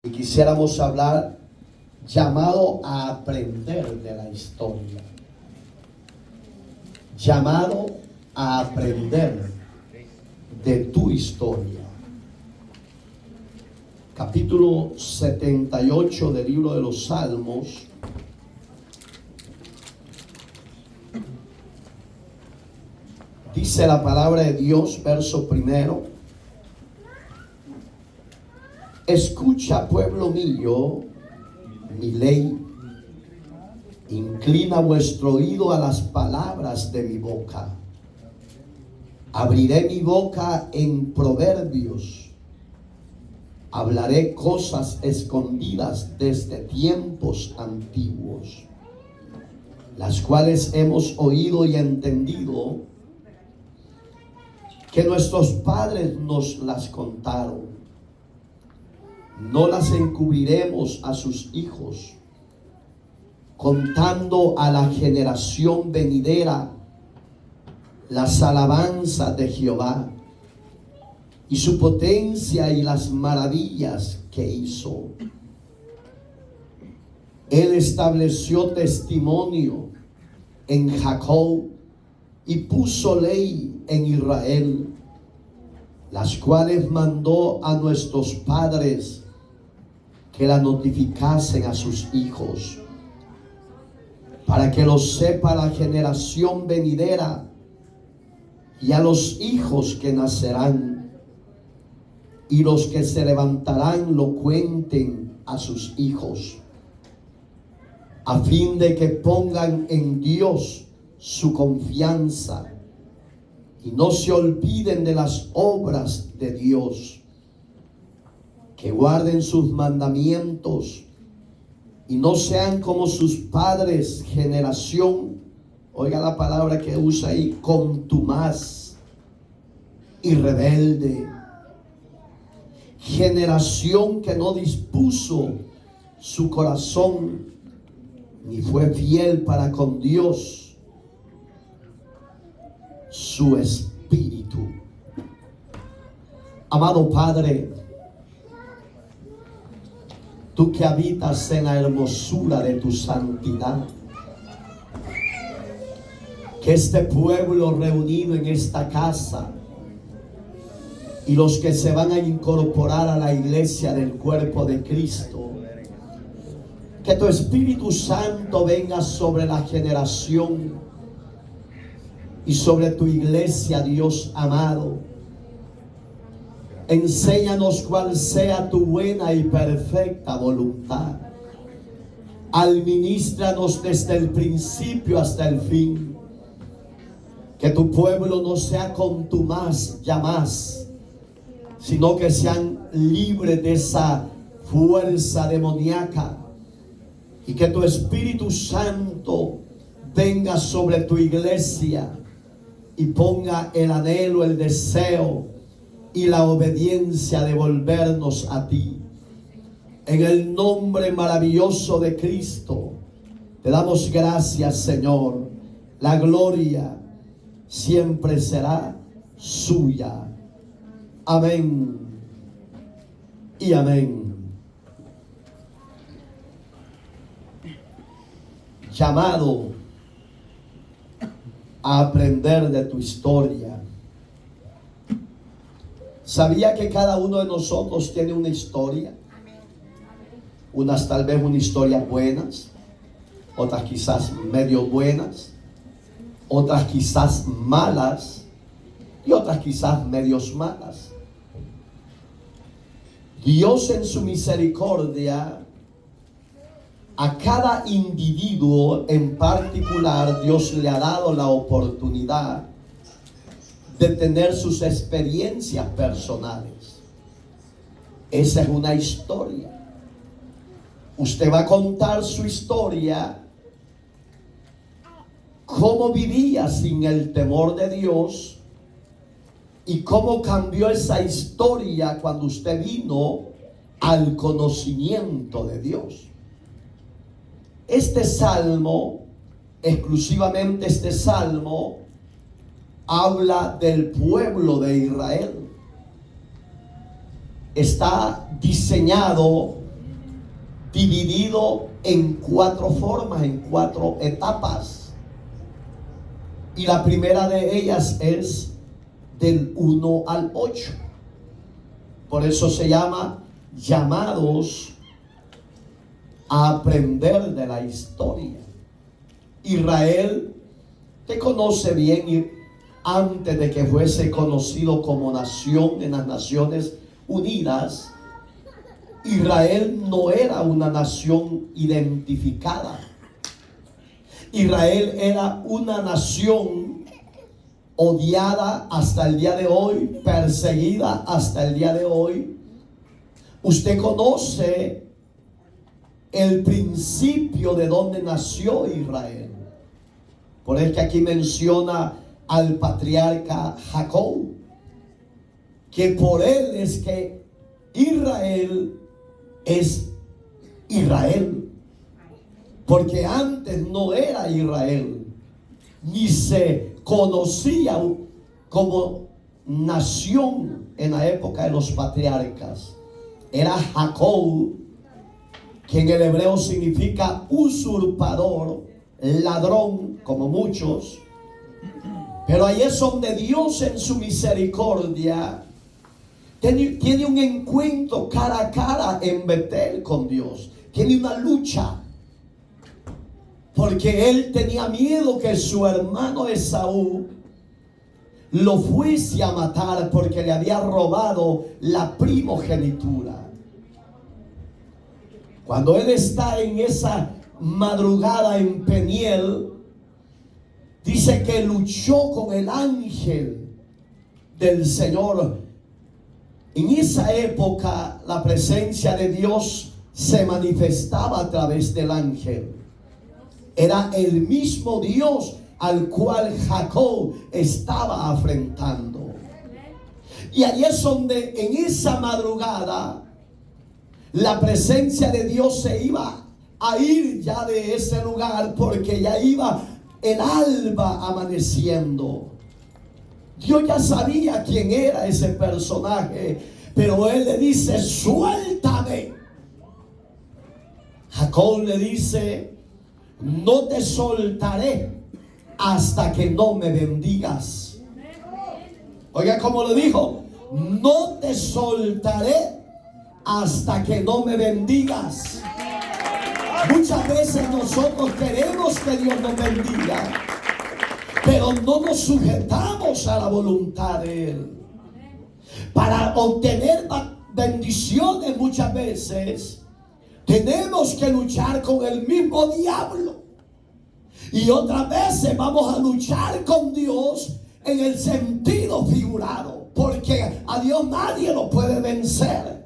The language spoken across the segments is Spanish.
Y quisiéramos hablar llamado a aprender de la historia. Llamado a aprender de tu historia. Capítulo 78 del libro de los Salmos. Dice la palabra de Dios, verso primero: escucha, pueblo mío, mi ley, inclina vuestro oído a las palabras de mi boca. Abriré mi boca en proverbios, hablaré cosas escondidas desde tiempos antiguos, las cuales hemos oído y entendido, que nuestros padres nos las contaron. No las encubriremos a sus hijos, contando a la generación venidera las alabanzas de Jehová y su potencia y las maravillas que hizo. Él estableció testimonio en Jacob y puso ley en Israel, las cuales mandó a nuestros padres que la notificasen a sus hijos, para que lo sepa la generación venidera y a los hijos que nacerán, y los que se levantarán lo cuenten a sus hijos, a fin de que pongan en Dios su confianza y no se olviden de las obras de Dios, que guarden sus mandamientos y no sean como sus padres, generación, oiga la palabra que usa ahí, contumaz y rebelde, generación que no dispuso su corazón ni fue fiel para con Dios, su espíritu. Amado Padre, tú que habitas en la hermosura de tu santidad, que este pueblo reunido en esta casa y los que se van a incorporar a la iglesia del cuerpo de Cristo, que tu Espíritu Santo venga sobre la generación y sobre tu iglesia, Dios amado. Enséñanos cuál sea tu buena y perfecta voluntad. Administranos desde el principio hasta el fin. Que tu pueblo no sea contumaz ya más, sino que sean libres de esa fuerza demoníaca. Y que tu Espíritu Santo venga sobre tu iglesia y ponga el anhelo, el deseo y la obediencia de volvernos a ti. En el nombre maravilloso de Cristo, te damos gracias, Señor. La gloria siempre será suya. Amén y amén. Llamado a aprender de tu historia. ¿Sabía que cada uno de nosotros tiene una historia? Unas tal vez una historia buenas, otras quizás medio buenas, otras quizás malas y otras quizás medios malas. Dios en su misericordia, a cada individuo en particular, Dios le ha dado la oportunidad de tener sus experiencias personales. Esa es una historia. Usted va a contar su historia, cómo vivía sin el temor de Dios y cómo cambió esa historia cuando usted vino al conocimiento de Dios. Este salmo, exclusivamente este salmo, habla del pueblo de Israel. Está diseñado dividido en 4 formas, en 4 etapas. Y la primera de ellas es del 1 al 8. Por eso se llama llamados a aprender de la historia. Israel, te conoce bien, antes de que fuese conocido como nación en las Naciones Unidas, Israel no era una nación identificada. Israel era una nación odiada hasta el día de hoy, perseguida hasta el día de hoy. Usted conoce el principio de donde nació Israel. Por eso que aquí menciona al patriarca Jacob, que por él es que Israel es Israel, porque antes no era Israel, ni se conocía como nación en la época de los patriarcas. Era Jacob, que en el hebreo significa usurpador, ladrón, como muchos. Pero ahí es donde Dios en su misericordia tiene un encuentro cara a cara en Betel con Dios. Tiene una lucha, porque él tenía miedo que su hermano Esaú lo fuese a matar, porque le había robado la primogenitura. Cuando él está en esa madrugada en Peniel, dice que luchó con el ángel del Señor. En esa época la presencia de Dios se manifestaba a través del ángel. Era el mismo Dios al cual Jacob estaba afrentando. Y ahí es donde en esa madrugada la presencia de Dios se iba a ir ya de ese lugar, porque ya iba el alba amaneciendo. Dios ya sabía quién era ese personaje, pero él le dice: suéltame. Jacob le dice: no te soltaré hasta que no me bendigas. Oiga cómo lo dijo: no te soltaré hasta que no me bendigas. Muchas veces nosotros queremos que Dios nos bendiga, pero no nos sujetamos a la voluntad de Él. Para obtener bendiciones muchas veces tenemos que luchar con el mismo diablo, y otras veces vamos a luchar con Dios en el sentido figurado, porque a Dios nadie lo puede vencer.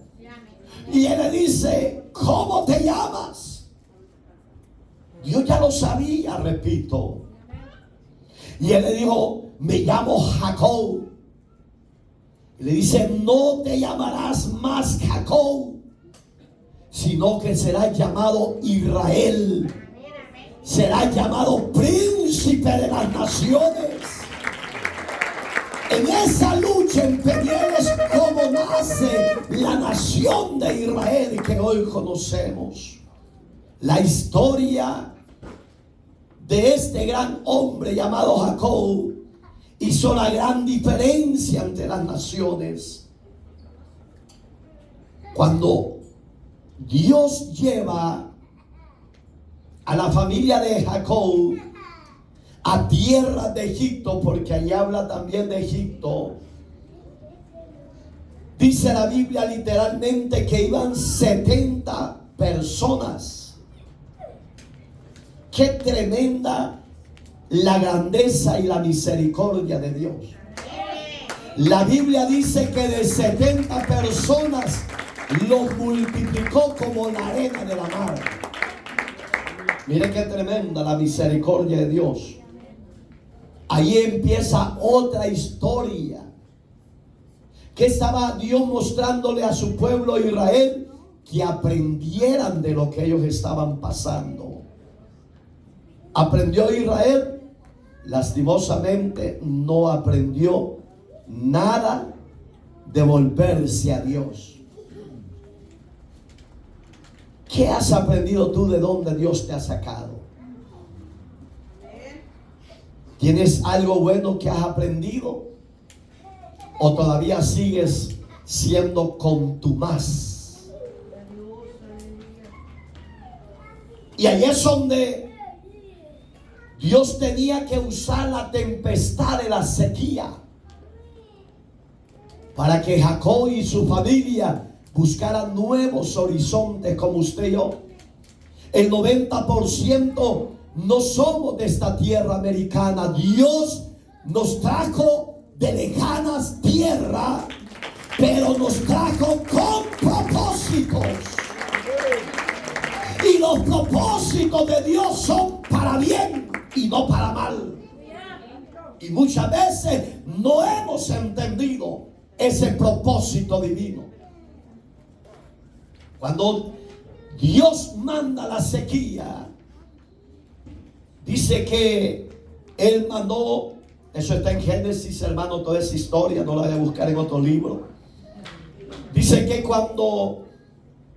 Y él le dice: ¿cómo te llamas? Dios ya lo sabía, repito. Y él le dijo: me llamo Jacob. Y le dice: no te llamarás más Jacob, sino que serás llamado Israel. Serás llamado príncipe de las naciones. En esa lucha en Peniel es como nace la nación de Israel que hoy conocemos. La historia de este gran hombre llamado Jacob hizo la gran diferencia entre las naciones. Cuando Dios lleva a la familia de Jacob a tierra de Egipto, porque ahí habla también de Egipto, dice la Biblia literalmente que iban 70 personas. Qué tremenda la grandeza y la misericordia de Dios. La Biblia dice que de 70 personas los multiplicó como la arena de la mar. Mire qué tremenda la misericordia de Dios. Ahí empieza otra historia. ¿Qué estaba Dios mostrándole a su pueblo Israel? Que aprendieran de lo que ellos estaban pasando. ¿Aprendió Israel? Lastimosamente no aprendió nada de volverse a Dios. ¿Qué has aprendido tú de dónde Dios te ha sacado? ¿Tienes algo bueno que has aprendido? ¿O todavía sigues siendo contumaz? Y ahí es donde Dios tenía que usar la tempestad de la sequía para que Jacob y su familia buscaran nuevos horizontes como usted y yo. El 90% no somos de esta tierra americana. Dios nos trajo de lejanas tierras, pero nos trajo con propósitos. Y los propósitos de Dios son para bien y no para mal. Y muchas veces no hemos entendido ese propósito divino. Cuando Dios manda la sequía, dice que Él mandó, eso está en Génesis, hermano, toda esa historia, no la voy a buscar en otro libro. Dice que cuando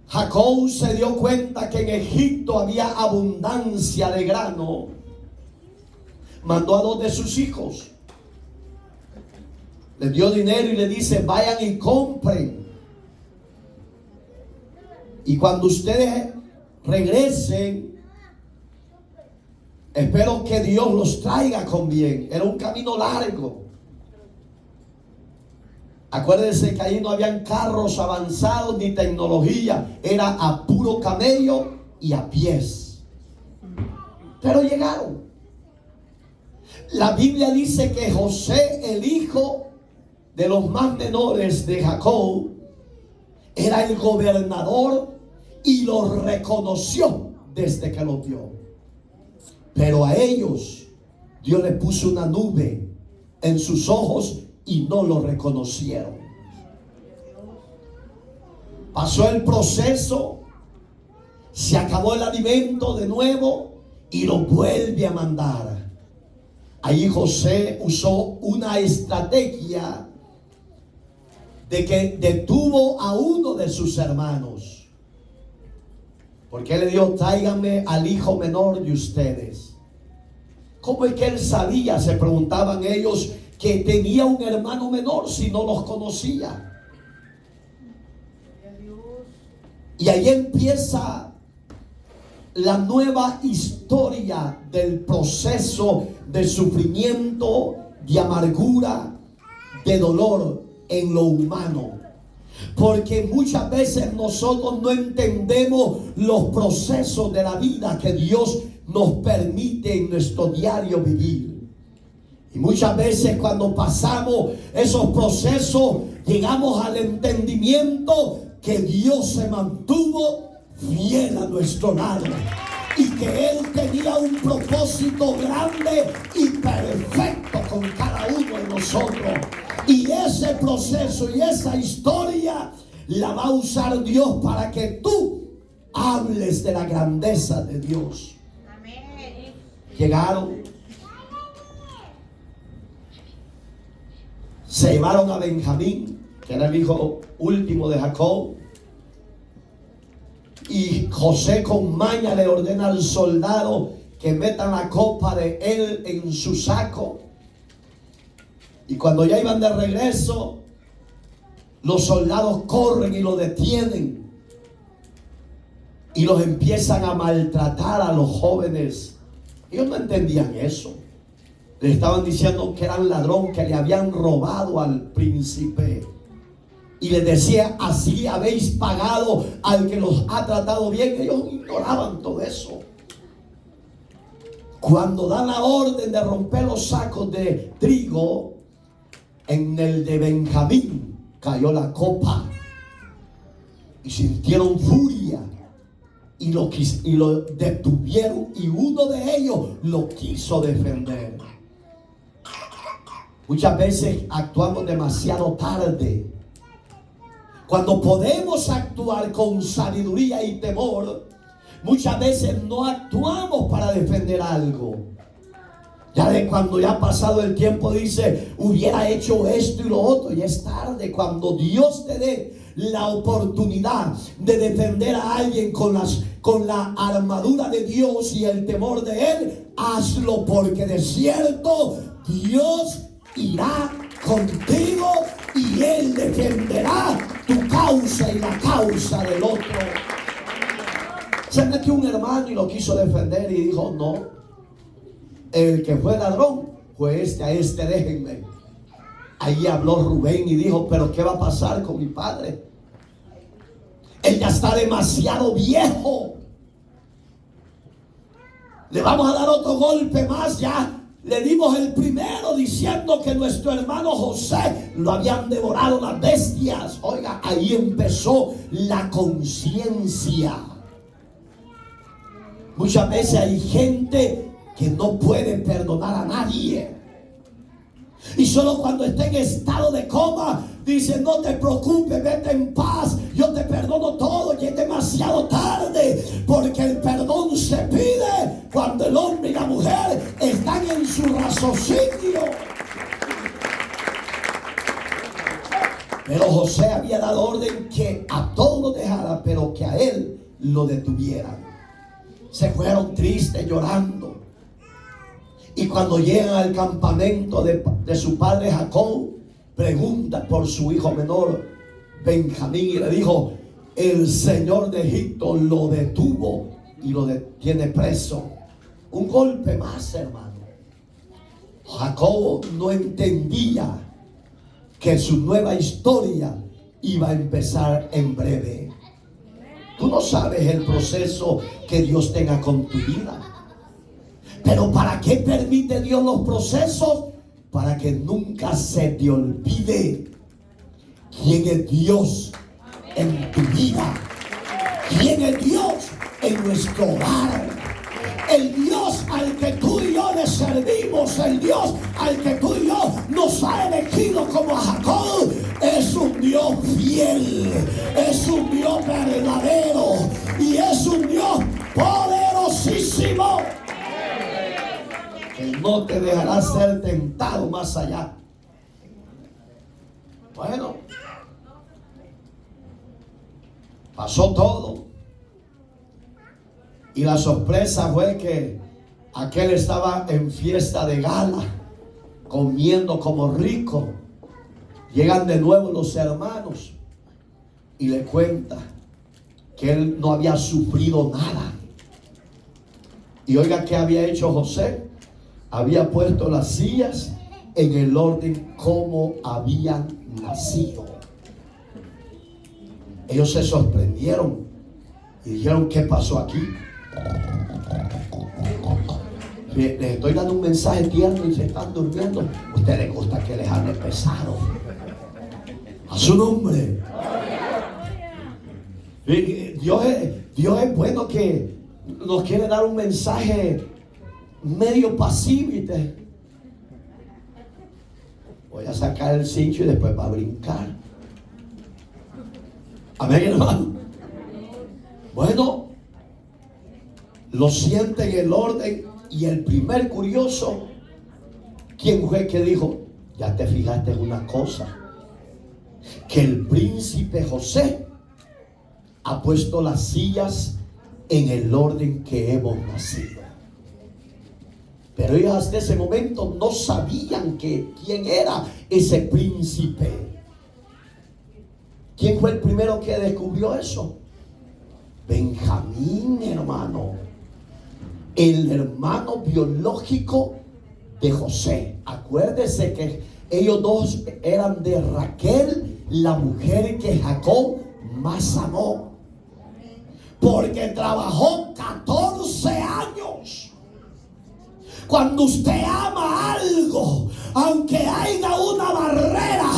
Jacob se dio cuenta que en Egipto había abundancia de grano, mandó a 2 de sus hijos, les dio dinero y le dice: vayan y compren. Y cuando ustedes regresen, espero que Dios los traiga con bien. Era un camino largo. Acuérdense que ahí no habían carros avanzados ni tecnología. Era a puro camello y a pies. Pero llegaron. La Biblia dice que José, el hijo de los más menores de Jacob, era el gobernador y los reconoció desde que los vio. Pero a ellos Dios les puso una nube en sus ojos y no lo reconocieron. Pasó el proceso, se acabó el alimento de nuevo y lo vuelve a mandar. Ahí José usó una estrategia de que detuvo a uno de sus hermanos, porque él le dijo: tráiganme al hijo menor de ustedes. ¿Cómo es que él sabía? Se preguntaban ellos, que tenía un hermano menor si no los conocía. Y ahí empieza la nueva historia del proceso de sufrimiento, de amargura, de dolor en lo humano. Porque muchas veces nosotros no entendemos los procesos de la vida que Dios nos permite en nuestro diario vivir. Y muchas veces cuando pasamos esos procesos, llegamos al entendimiento que Dios se mantuvo fiel a nuestro lado y que Él tenía un propósito grande y perfecto con cada uno de nosotros. Y ese proceso y esa historia la va a usar Dios para que tú hables de la grandeza de Dios. Amén. Llegaron, se llevaron a Benjamín, que era el hijo último de Jacob, y José con maña le ordena al soldado que metan la copa de él en su saco. Y cuando ya iban de regreso, los soldados corren y lo detienen y los empiezan a maltratar a los jóvenes. Ellos no entendían eso. Le estaban diciendo que eran ladrón, que le habían robado al príncipe. Y les decía: así habéis pagado al que los ha tratado bien. Ellos ignoraban todo eso. Cuando dan la orden de romper los sacos de trigo, en el de Benjamín cayó la copa y sintieron furia y lo detuvieron, y uno de ellos lo quiso defender. Muchas veces actuamos demasiado tarde, cuando podemos actuar con sabiduría y temor. Muchas veces no actuamos para defender algo. Ya de cuando ya ha pasado el tiempo, dice: hubiera hecho esto y lo otro. Y es tarde. Cuando Dios te dé la oportunidad de defender a alguien con la armadura de Dios y el temor de Él, hazlo, porque de cierto Dios irá contigo y Él defenderá tu causa y la causa del otro. Se metió un hermano y lo quiso defender y dijo: no, el que fue ladrón fue a este déjenme. Ahí habló Rubén y dijo: pero ¿qué va a pasar con mi padre? Él ya está demasiado viejo. Le vamos a dar otro golpe más. Ya le dimos el primero diciendo que nuestro hermano José lo habían devorado las bestias. Oiga, ahí empezó la conciencia. Muchas veces hay gente que no puede perdonar a nadie. Y solo cuando está en estado de coma dice: no te preocupes, vete en paz, yo te perdono todo. Y es demasiado tarde, porque el perdón se pide cuando el hombre y la mujer están en su raciocinio. Pero José había dado orden que a todos lo dejara, pero que a él lo detuvieran. Se fueron tristes, llorando. Y cuando llegan al campamento de su padre Jacob, pregunta por su hijo menor Benjamín y le dijo: el Señor de Egipto lo detuvo y lo tiene preso. Un golpe más, hermano. Jacob no entendía que su nueva historia iba a empezar en breve. Tú no sabes el proceso que Dios tenga con tu vida. Pero ¿para qué permite Dios los procesos? Para que nunca se te olvide quién es Dios en tu vida. ¿Quién es Dios en nuestro hogar? El Dios al que tú y yo le servimos, el Dios al que tú y yo nos ha elegido como a Jacob, es un Dios fiel, es un Dios verdadero y es un Dios poderosísimo, que no te dejará ser tentado más allá. Bueno, pasó todo. Y la sorpresa fue que aquel estaba en fiesta de gala, comiendo como rico. Llegan de nuevo los hermanos y le cuenta que él no había sufrido nada. Y oiga, ¿qué había hecho José? Había puesto las sillas en el orden como habían nacido. Ellos se sorprendieron y dijeron: ¿qué pasó aquí? Les estoy dando un mensaje tierno y se están durmiendo. A ustedes les gusta que les hable pesado. A su nombre. Dios es bueno, que nos quiere dar un mensaje medio pasivo. Voy a sacar el cincho y después va a brincar. Amén, hermano. Bueno, lo siente en el orden. Y el primer curioso, ¿quién fue que dijo? Ya te fijaste en una cosa, que el príncipe José ha puesto las sillas en el orden que hemos nacido. Pero ellos hasta ese momento no sabían quién era ese príncipe. ¿Quién fue el primero que descubrió eso? Benjamín, hermano. El hermano biológico de José. Acuérdese que ellos dos eran de Raquel, la mujer que Jacob más amó, porque trabajó 14 años. Cuando usted ama algo, aunque haya una barrera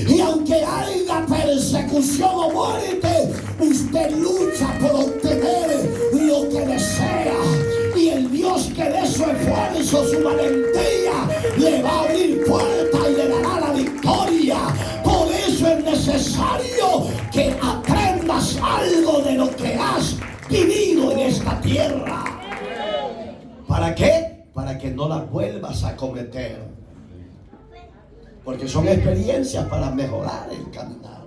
y aunque haya persecución o muerte, usted lucha por obtener lo que desea. Y el Dios que dé su esfuerzo, su valentía, le va a abrir puertas y le dará la victoria. Por eso es necesario que aprendas algo de lo que has vivido en esta tierra. ¿Para qué? Para que no las vuelvas a cometer. Porque son experiencias para mejorar el caminar.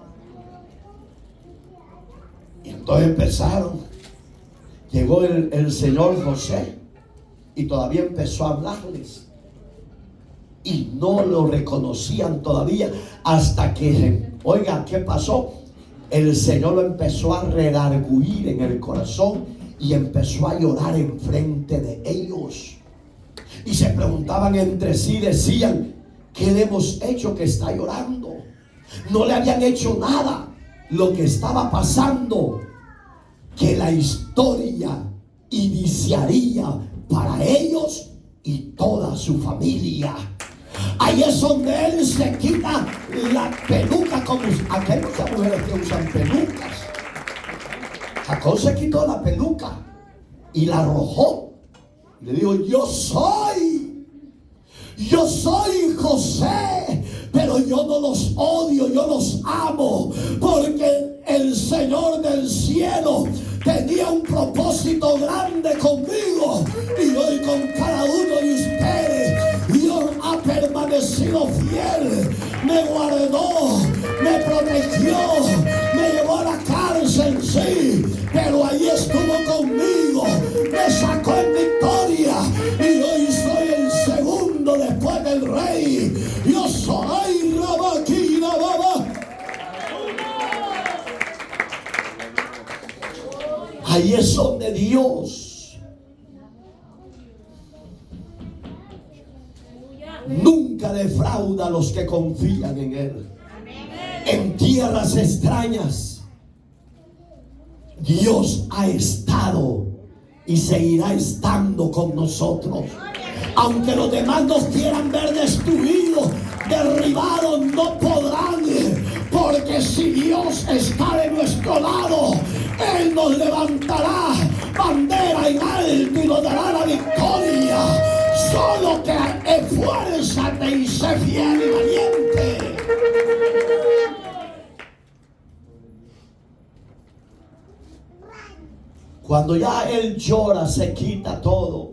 Y entonces empezaron. Llegó el señor José y todavía empezó a hablarles. Y no lo reconocían todavía hasta que, oiga, ¿qué pasó? El Señor lo empezó a redarguir en el corazón y empezó a llorar enfrente de ellos. Y se preguntaban entre sí, decían, ¿qué le hemos hecho que está llorando? No le habían hecho nada. Lo que estaba pasando, que la historia iniciaría para ellos y toda su familia. Ahí es donde él se quita la peluca, como aquí hay muchas mujeres que usan pelucas. Jacob se quitó la peluca y la arrojó. Y le dijo, yo soy José, pero yo no los odio, yo los amo, porque el Señor del cielo tenía un propósito grande conmigo y hoy con cada uno de ustedes. Dios ha permanecido fiel, me guardó, me protegió, me llevó a la cárcel, sí, pero ahí estuvo conmigo, me sacó en victoria y hoy soy el segundo después del rey. Yo soy Rabaquina Baba. Ahí es donde Dios nunca defrauda a los que confían en Él. En tierras extrañas, Dios ha estado y seguirá estando con nosotros. Aunque los demás nos quieran ver destruidos, derribados, no podrán, porque si Dios está de nuestro lado, Él nos levantará bandera en alto y nos dará la victoria. Solo que esfuérzate y sé fiel y valiente. Cuando ya él llora, se quita todo,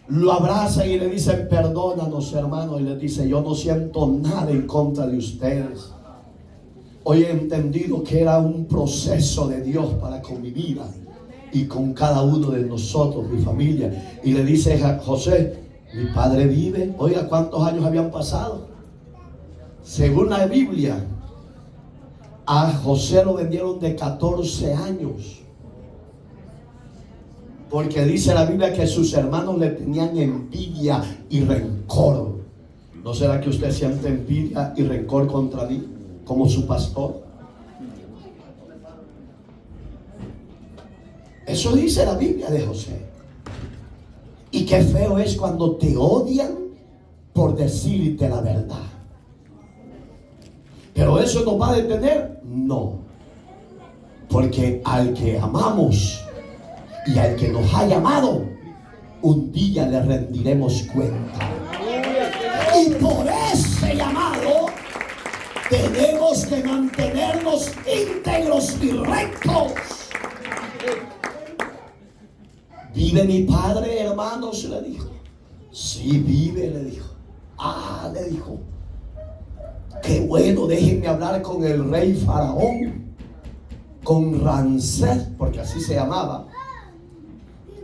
lo abraza y le dicen, perdónanos, hermano, y le dice, yo no siento nada en contra de ustedes. Hoy he entendido que era un proceso de Dios para con mi vida y con cada uno de nosotros, mi familia. Y le dice a José, mi padre vive. Oiga, ¿cuántos años habían pasado? Según la Biblia, a José lo vendieron de 14 años. Porque dice la Biblia que sus hermanos le tenían envidia y rencor. ¿No será que usted siente envidia y rencor contra mí como su pastor? Eso dice la Biblia de José. Y qué feo es cuando te odian por decirte la verdad. ¿Pero eso nos va a detener? No. Porque al que amamos y al que nos ha llamado, un día le rendiremos cuenta. Y por ese llamado tenemos que mantenernos íntegros y rectos. ¿Vive mi padre, hermanos? Le dijo. Sí, vive, le dijo. Ah, le dijo. Qué bueno, déjenme hablar con el rey Faraón, con Ramsés, porque así se llamaba.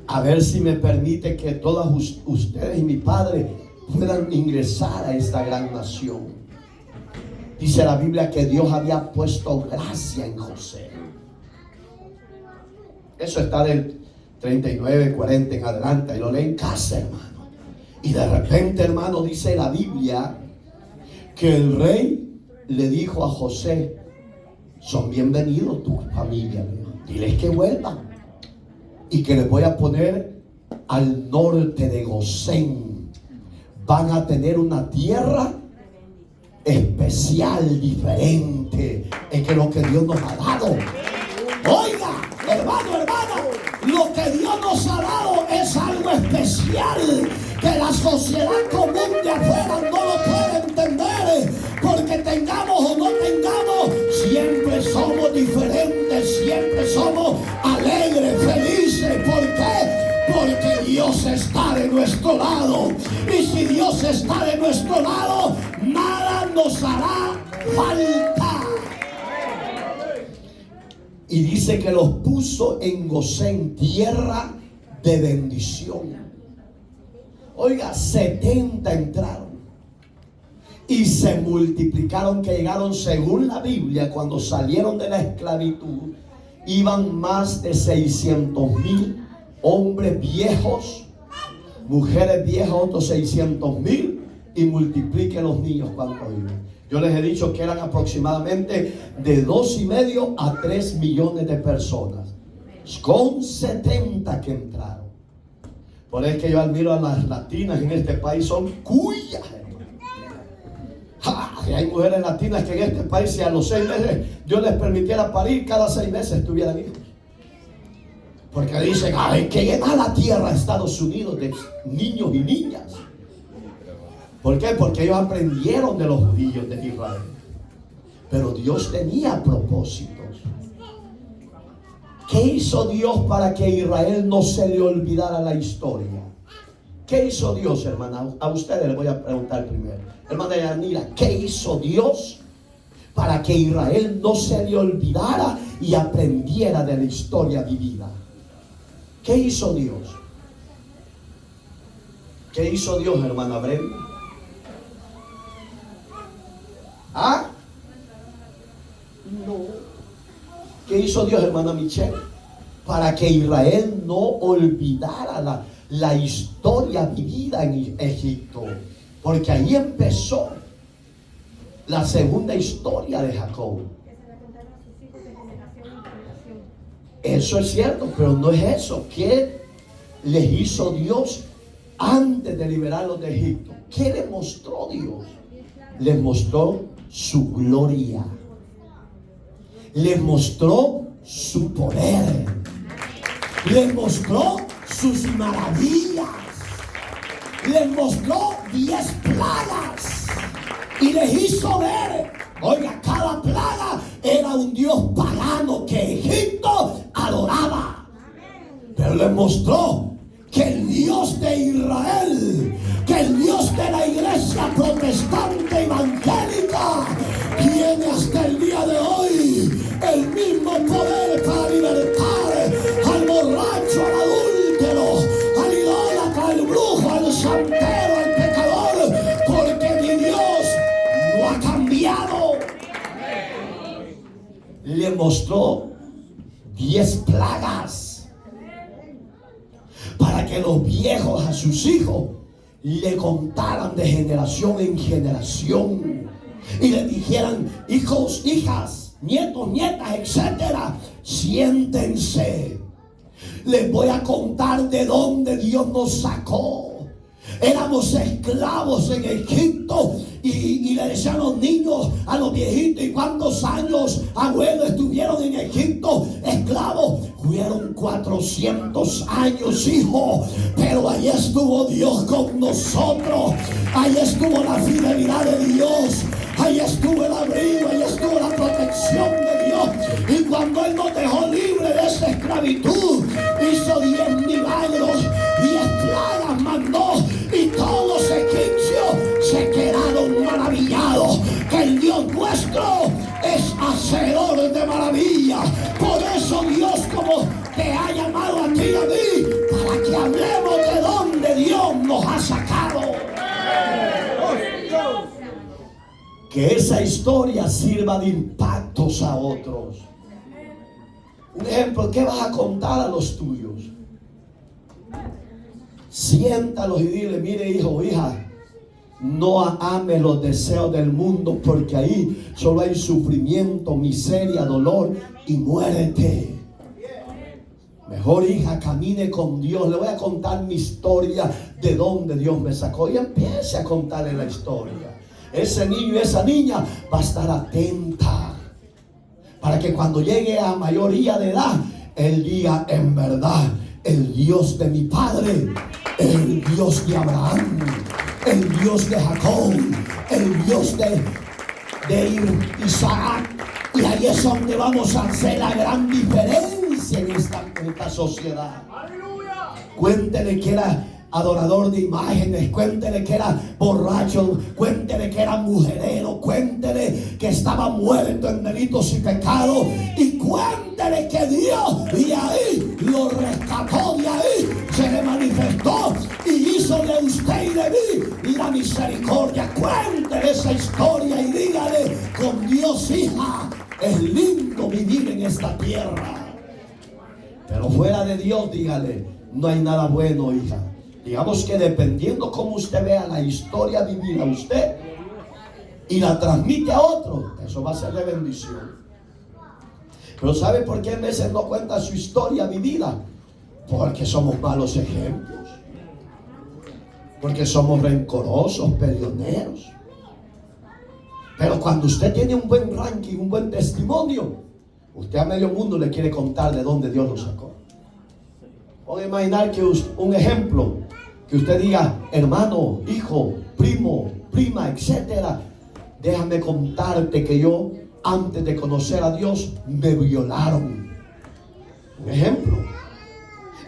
A ver si me permite que todas ustedes y mi padre puedan ingresar a esta gran nación. Dice la Biblia que Dios había puesto gracia en José. Eso está del 39, 40 en adelante, y lo leen en casa, hermano. Y de repente, hermano, dice la Biblia que el rey le dijo a José, son bienvenidos tu familia, diles que vuelvan y que les voy a poner al norte de Gosén. Van a tener una tierra especial, diferente, en que lo que Dios nos ha dado. Oiga, hermano, hermana, lo que Dios nos ha dado es algo especial que la sociedad común de afuera no lo puede entender, porque tengamos o no tengamos, siempre somos diferentes, siempre somos alegres, felices. ¿Por qué? Porque Dios está de nuestro lado, y si Dios está de nuestro lado, nada nos hará falta. Y dice que los puso en Gosén, tierra de bendición. Oiga, 70 entraron y se multiplicaron, que llegaron, según la Biblia, cuando salieron de la esclavitud, iban más de 600,000 hombres viejos, mujeres viejas, otros 600,000, y multiplique los niños cuántos iban. Yo les he dicho que eran aproximadamente de 2,5 a 3 millones de personas, con 70 que entraron. Por eso es que yo admiro a las latinas en este país, son cuyas. Y hay mujeres latinas que en este país, si a los 6 meses Dios les permitiera parir, cada 6 meses tuvieran hijos. Porque dicen, hay que llenar la tierra a Estados Unidos de niños y niñas. ¿Por qué? Porque ellos aprendieron de los judíos de Israel. Pero Dios tenía propósitos. ¿Qué hizo Dios para que Israel no se le olvidara la historia? ¿Qué hizo Dios, hermana? A ustedes les voy a preguntar primero. Hermana Yanira, ¿qué hizo Dios para que Israel no se le olvidara y aprendiera de la historia vivida? ¿Qué hizo Dios? ¿Qué hizo Dios, hermana Brenda? ¿Ah? No. ¿Qué hizo Dios, hermana Michelle? Para que Israel no olvidara la historia vivida en Egipto. Porque ahí empezó la segunda historia de Jacob. Eso es cierto, pero no es eso. ¿Qué les hizo Dios antes de liberarlos de Egipto? ¿Qué les mostró Dios? Les mostró su gloria. Les mostró su poder. Les mostró sus maravillas. Les mostró 10 plagas. Y les hizo ver, oiga, cada plaga era un dios pagano que Egipto adoraba. Pero les mostró que el Dios de Israel, que el Dios de la iglesia protestante evangélica, tiene hasta el día de hoy el mismo poder para libertar al borracho, al adúltero, al idólatra, al brujo, al santero, al pecador, porque mi Dios no ha cambiado. Le mostró 10 plagas para que los viejos a sus hijos le contaran de generación en generación y le dijeran, hijos, hijas, nietos, nietas, etcétera, siéntense, les voy a contar de dónde Dios nos sacó. Éramos esclavos en Egipto y le decían a los niños, a los viejitos, ¿y cuántos años, abuelos, estuvieron en Egipto esclavos? Fueron 400 años, hijo, pero ahí estuvo Dios con nosotros. Ahí estuvo la fidelidad de Dios. Ahí estuvo el abrigo, ahí estuvo la protección de Dios. Y cuando Él nos dejó libre de esa esclavitud, hizo 10 milagros, 10 plagas mandó, y todos los egipcios se quedaron maravillados. Que el Dios nuestro es hacedor de maravillas. Por eso Dios, como te ha llamado a ti y a mí, para que hablemos de dónde Dios nos ha sacado. Que esa historia sirva de impactos a otros. Un ejemplo, ¿qué vas a contar a los tuyos? Siéntalos y dile, mire, hijo o hija, no ames los deseos del mundo, porque ahí solo hay sufrimiento, miseria, dolor y muérete. Mejor, hija, camine con Dios. Le voy a contar mi historia, de dónde Dios me sacó, y empiece a contarle la historia. Ese niño y esa niña va a estar atenta para que cuando llegue a mayoría de edad, él diga, en verdad, el Dios de mi padre, el Dios de Abraham, el Dios de Jacob, el Dios de Isaac. Y ahí es donde vamos a hacer la gran diferencia en esta sociedad. Cuéntele que era adorador de imágenes, cuéntele que era borracho, cuéntele que era mujerero, cuéntele que estaba muerto en delitos y pecados, y cuéntele que Dios de ahí lo rescató, de ahí se le manifestó y hizo de usted y de mí la misericordia. Cuéntele esa historia y dígale: con Dios, hija, es lindo vivir en esta tierra. Pero fuera de Dios, dígale: no hay nada bueno, hija. Digamos que dependiendo cómo usted vea la historia vivida usted y la transmite a otro, eso va a ser de bendición. Pero ¿sabe por qué a veces no cuenta su historia vivida? Porque somos malos ejemplos, porque somos rencorosos, peleoneros. Pero cuando usted tiene un buen ranking, un buen testimonio, usted a medio mundo le quiere contar de dónde Dios lo sacó. Puede imaginar que un ejemplo, que usted diga: hermano, hijo, primo, prima, etcétera, déjame contarte que yo, antes de conocer a Dios, me violaron. Un ejemplo.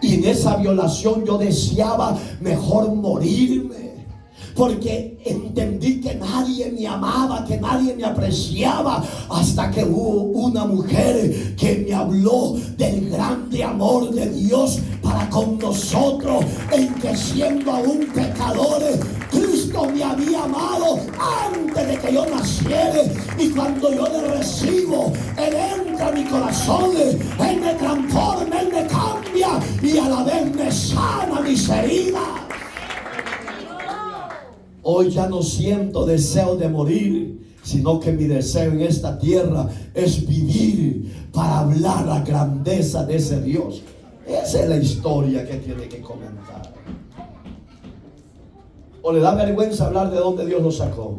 Y en esa violación yo deseaba mejor morirme, porque entendí que nadie me amaba, que nadie me apreciaba, hasta que hubo una mujer que me habló del grande amor de Dios para con nosotros, en que siendo aún pecadores, Cristo me había amado antes de que yo naciera. Y cuando yo le recibo, Él entra a mi corazón, Él me transforma, Él me cambia y a la vez me sana mis heridas. Hoy ya no siento deseo de morir, sino que mi deseo en esta tierra es vivir para hablar la grandeza de ese Dios. Esa es la historia que tiene que comentar. ¿O le da vergüenza hablar de dónde Dios lo sacó?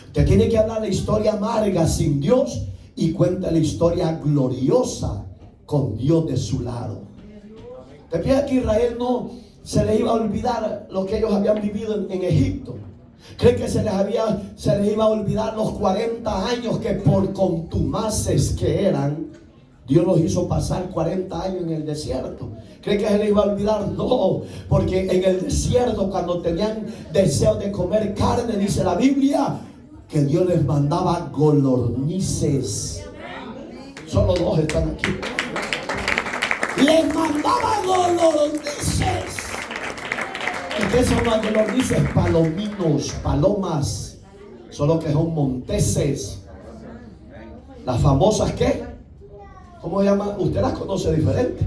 Usted tiene que hablar la historia amarga sin Dios y cuenta la historia gloriosa con Dios de su lado. ¿Te piensas que Israel no se les iba a olvidar lo que ellos habían vivido en Egipto? ¿Creen que se les iba a olvidar los 40 años que por contumaces que eran, Dios los hizo pasar 40 años en el desierto? ¿Creen que se les iba a olvidar? No, porque en el desierto, cuando tenían deseo de comer carne, dice la Biblia que Dios les mandaba golornices. Solo 2 están aquí. Les mandaba golornices. ¿Y qué son las golornices? Palominos, palomas, solo que son monteses. Las famosas, ¿qué? ¿Cómo se llaman? Usted las conoce diferente.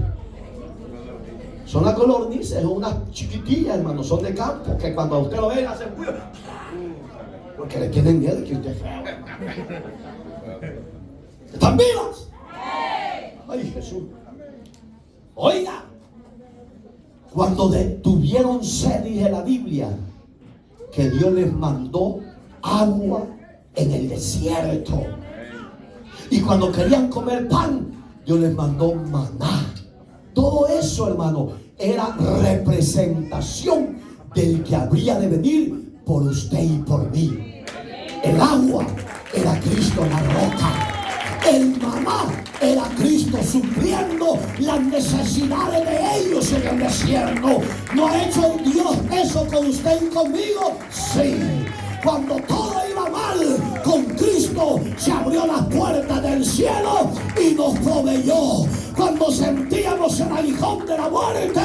Son las golornices, son unas chiquitillas, hermano, son de campo, que cuando a usted lo ve hacen ruido, porque le tienen miedo que usted es feo. ¿Están vivas? Ay, Jesús. Oiga, cuando tuvieron sed, dice la Biblia, que Dios les mandó agua en el desierto. Y cuando querían comer pan, Dios les mandó maná. Todo eso, hermano, era representación del que habría de venir por usted y por mí. El agua era Cristo, la roca. El maná era Cristo supliendo las necesidades de ellos en el desierto. ¿No ha hecho Dios eso con usted y conmigo? Sí. Cuando todo iba mal, con Cristo se abrió las puertas del cielo y nos proveyó. Cuando sentíamos el aguijón de la muerte,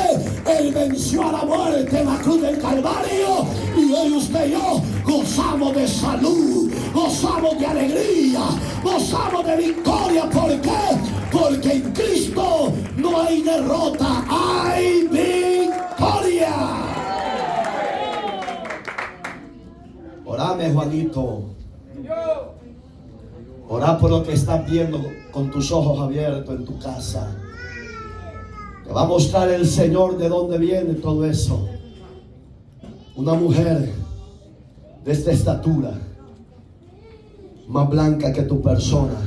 Él venció a la muerte en la cruz del Calvario. Y hoy usted y yo gozamos de salud, gozamos de alegría, gozamos de victoria. ¿Por qué? Porque en Cristo no hay derrota, hay victoria. Orame, Juanito. Orá por lo que estás viendo con tus ojos abiertos en tu casa. Te va a mostrar el Señor de dónde viene todo eso. Una mujer de esta estatura, más blanca que tu persona,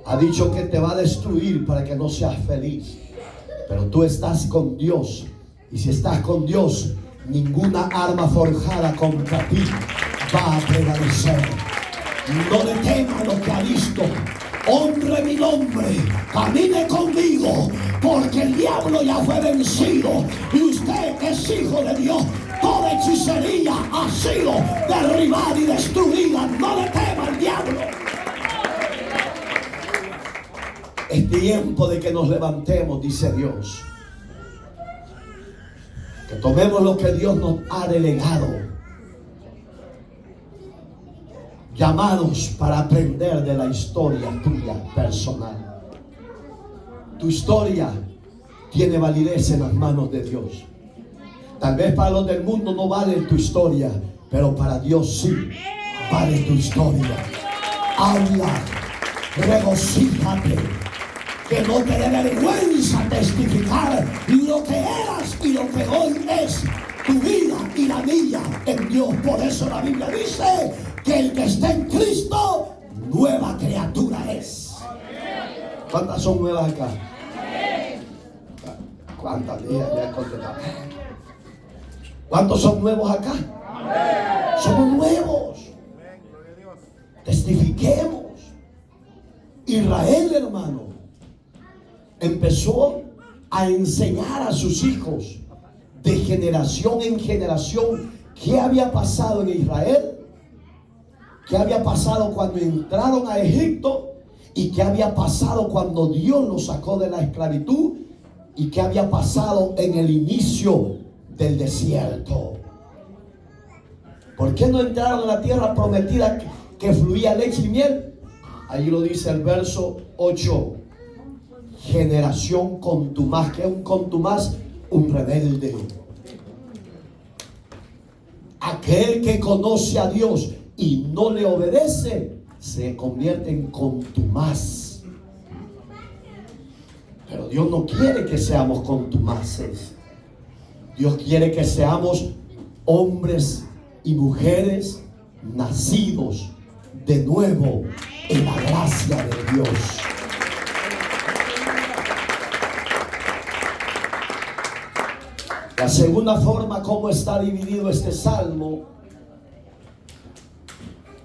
ha dicho que te va a destruir para que no seas feliz. Pero tú estás con Dios. Y si estás con Dios, ninguna arma forjada contra ti va a prevalecer. No le tema lo que ha visto. Honre mi nombre, camine conmigo, porque el diablo ya fue vencido. Y usted que es hijo de Dios, toda hechicería ha sido derribada y destruida. No le tema al diablo. Es tiempo de que nos levantemos, dice Dios. Que tomemos lo que Dios nos ha delegado. Llamados para aprender de la historia tuya personal. Tu historia tiene validez en las manos de Dios. Tal vez para los del mundo no vale tu historia, pero para Dios sí vale tu historia. Habla, regocíjate, que no te dé vergüenza testificar lo que eras y lo que hoy es tu vida y la mía en Dios. Por eso la Biblia dice que el que está en Cristo, nueva criatura es. ¿Cuántas son nuevas acá? ¿Cuántas días ya he contestado? ¿Cuántos son nuevos acá? Somos nuevos. Testifiquemos. Israel, hermano, empezó a enseñar a sus hijos de generación en generación qué había pasado en Israel, qué había pasado cuando entraron a Egipto y qué había pasado cuando Dios los sacó de la esclavitud y qué había pasado en el inicio del desierto. ¿Por qué no entraron a la tierra prometida que fluía leche y miel? Ahí lo dice el verso 8. Generación contumaz. ¿Qué es un contumaz? Un rebelde. Aquel que conoce a Dios y no le obedece se convierte en contumaz. Pero Dios no quiere que seamos contumaces. Dios quiere que seamos hombres y mujeres nacidos de nuevo en la gracia de Dios. La segunda forma como está dividido este salmo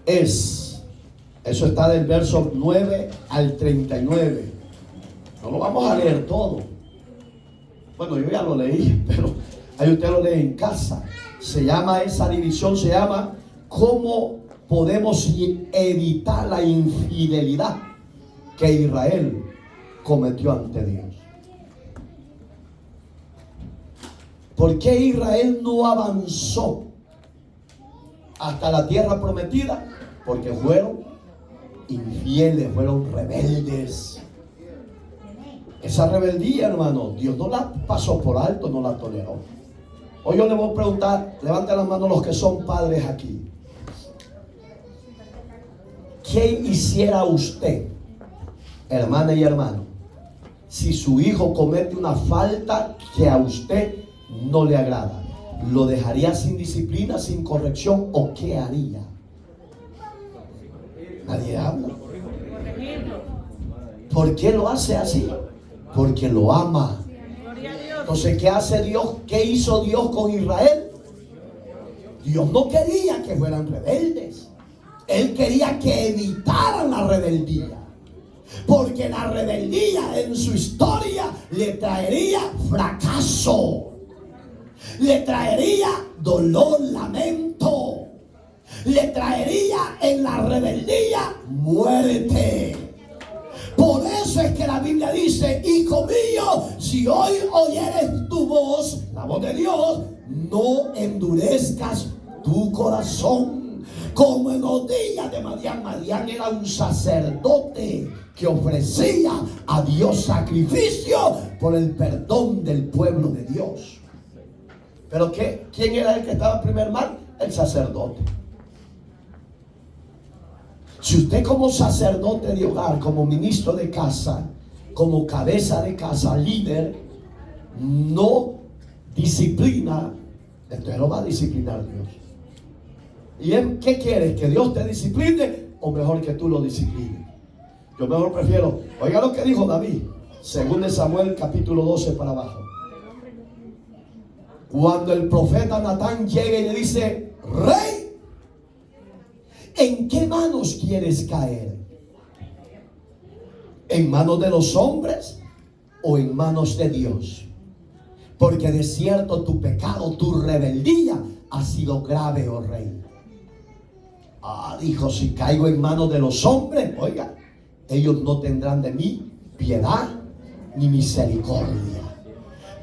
es, eso está del verso 9 al 39. No lo vamos a leer todo. Bueno, yo ya lo leí, pero ahí usted lo lee en casa. Esa división se llama ¿cómo podemos evitar la infidelidad que Israel cometió ante Dios? ¿Por qué Israel no avanzó hasta la tierra prometida? Porque fueron infieles, fueron rebeldes. Esa rebeldía, hermano, Dios no la pasó por alto, no la toleró. Hoy yo le voy a preguntar, levanten las manos los que son padres aquí. ¿Qué hiciera usted, hermana y hermano, si su hijo comete una falta que a usted no le agrada? ¿Lo dejaría sin disciplina, sin corrección, o qué haría? Nadie habla. ¿Por qué lo hace así? Porque lo ama. Entonces, ¿qué hace Dios? ¿Qué hizo Dios con Israel? Dios no quería que fueran rebeldes. Él quería que evitaran la rebeldía. Porque la rebeldía en su historia le traería fracaso. Le traería dolor, lamento. Le traería en la rebeldía muerte. Por eso es que la Biblia dice: hijo mío, si hoy oyeres tu voz, la voz de Dios, no endurezcas tu corazón. Como en los días de Madián. Madián era un sacerdote que ofrecía a Dios sacrificio por el perdón del pueblo de Dios. ¿Pero qué? ¿Quién era el que estaba en primer mal? El sacerdote. Si usted como sacerdote de hogar, como ministro de casa, como cabeza de casa, líder, no disciplina, entonces lo va a disciplinar Dios. ¿Y él qué quieres? ¿Que Dios te discipline o mejor que tú lo disciplines? Yo mejor prefiero, oiga lo que dijo David, 2 Samuel capítulo 12 para abajo. Cuando el profeta Natán llega y le dice: rey, ¿en qué manos quieres caer? ¿En manos de los hombres o en manos de Dios. Porque de cierto tu pecado, tu rebeldía ha sido grave, oh rey. Dijo, si caigo en manos de los hombres, oiga, ellos no tendrán de mí piedad ni misericordia.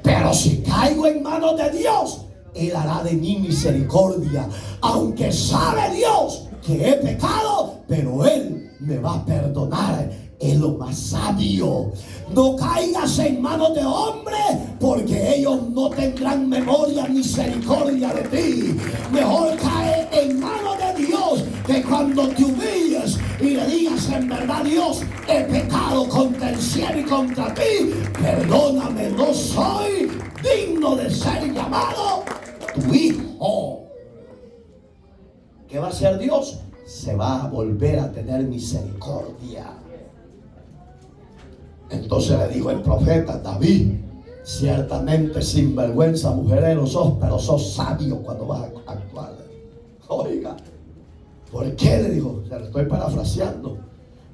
Pero si caigo en manos de Dios, Él hará de mí misericordia. Aunque sabe Dios que he pecado, pero Él me va a perdonar. Es lo más sabio. No caigas en manos de hombres, porque ellos no tendrán memoria, misericordia de ti. Mejor cae en manos de Dios, que cuando te humilles y le digas en verdad: Dios, he pecado contra el cielo y contra ti, perdóname, no soy digno de ser llamado tu hijo. ¿Qué va a hacer Dios? Se va a volver a tener misericordia. Entonces le dijo el profeta: David, ciertamente sinvergüenza mujerero sos, pero sos sabio cuando vas a actuar. Oiga, ¿por qué? Le dijo, se lo estoy parafraseando.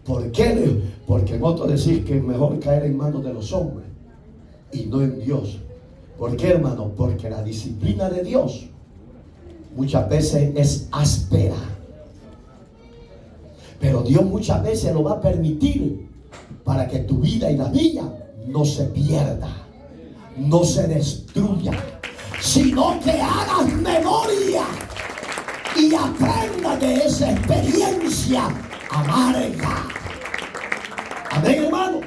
¿Por qué? Le dijo, porque en otro decís que es mejor caer en manos de los hombres y no en Dios. ¿Por qué, hermano? Porque la disciplina de Dios muchas veces es áspera, pero Dios muchas veces lo va a permitir para que tu vida y la mía no se pierda, no se destruya, sino que hagas memoria y aprendas de esa experiencia amarga. Amén, hermanos.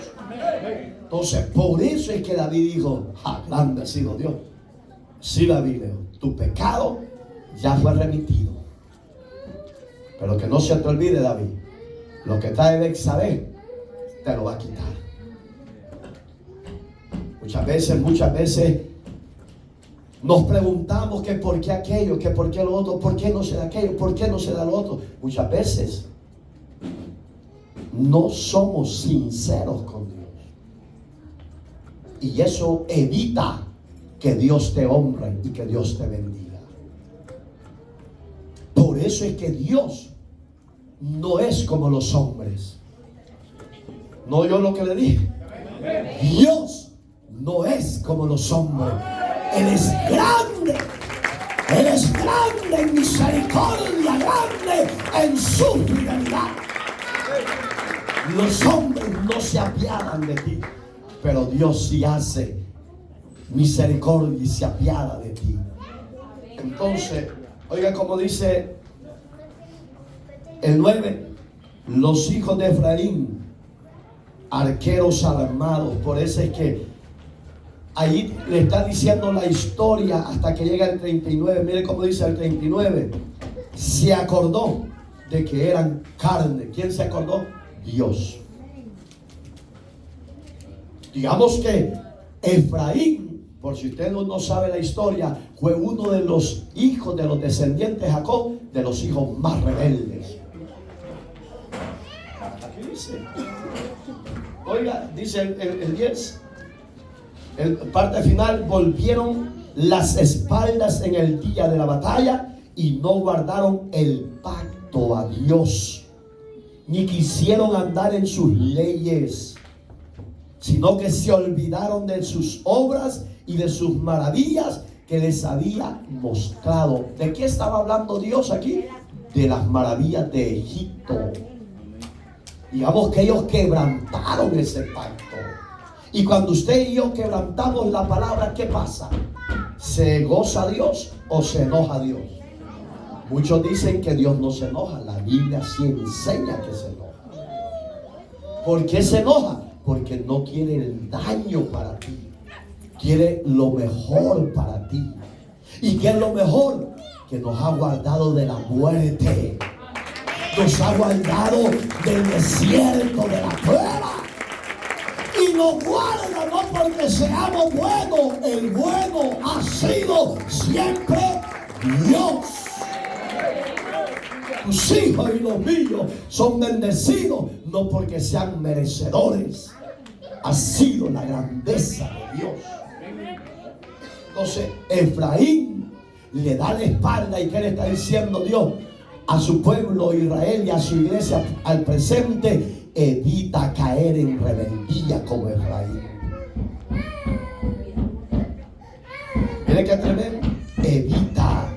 Entonces, por eso es que David dijo: grande ha sido Dios. Sí, David, tu pecado ya fue remitido. Pero que no se te olvide, David, lo que está de Betsabé te lo va a quitar. Muchas veces nos preguntamos que por qué aquello, que por qué lo otro, por qué no se da aquello, por qué no se da lo otro. Muchas veces no somos sinceros con Dios, y eso evita que Dios te honre y que Dios te bendiga. Por eso es que Dios no es como los hombres. No yo lo que le dije. Dios no es como los hombres. Él es grande. Él es grande en misericordia, grande en su fidelidad. Los hombres no se apiadan de ti, pero Dios sí hace misericordia y se apiada de ti. Entonces, oiga como dice el 9: los hijos de Efraín, arqueros armados. Por eso es que ahí le está diciendo la historia hasta que llega el 39. Mire cómo dice el 39: se acordó de que eran carne. ¿Quién se acordó? Dios. Digamos que Efraín, por si usted no sabe la historia, fue uno de los hijos de los descendientes de Jacob, de los hijos más rebeldes. Aquí dice, oiga, dice el 10, parte final: volvieron las espaldas en el día de la batalla y no guardaron el pacto a Dios, ni quisieron andar en sus leyes, sino que se olvidaron de sus obras y de sus maravillas que les había mostrado. ¿De qué estaba hablando Dios aquí? De las maravillas de Egipto. Digamos que ellos quebrantaron ese pacto. Y cuando usted y yo quebrantamos la palabra, ¿qué pasa? ¿Se goza Dios o se enoja Dios? Muchos dicen que Dios no se enoja. La Biblia sí enseña que se enoja. ¿Por qué se enoja? Porque no quiere el daño para ti, quiere lo mejor para ti. ¿Y qué es lo mejor? Que nos ha guardado de la muerte, nos ha guardado del desierto, de la prueba, y nos guarda no porque seamos buenos. El bueno ha sido siempre Dios. Tus hijos y los míos son bendecidos no porque sean merecedores. Ha sido la grandeza de Dios. Entonces Efraín le da la espalda. ¿Y qué le está diciendo Dios a su pueblo Israel y a su iglesia al presente? Evita caer en rebeldía como Efraín. Mire qué tremendo. Evita.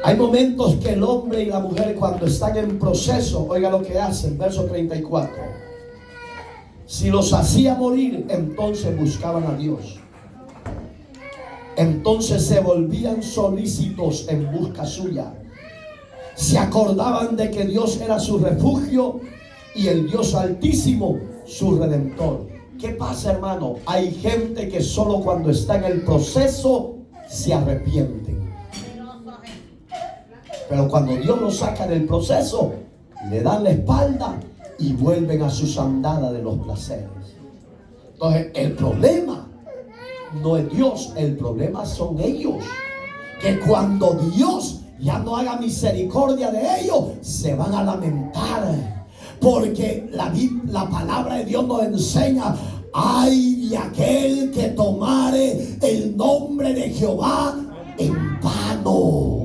Hay momentos que el hombre y la mujer, cuando están en proceso, oiga lo que hacen, verso 34. Si los hacía morir, entonces buscaban a Dios. Entonces se volvían solícitos en busca suya. Se acordaban de que Dios era su refugio y el Dios Altísimo su redentor. ¿Qué pasa, hermano? Hay gente que solo cuando está en el proceso se arrepienten. Pero cuando Dios los saca del proceso, le dan la espalda y vuelven a sus andadas de los placeres. Entonces, el problema no es Dios, el problema son ellos. Que cuando Dios ya no haga misericordia de ellos, se van a lamentar. Porque la palabra de Dios nos enseña: ay de aquel que tomare el nombre de Jehová en vano.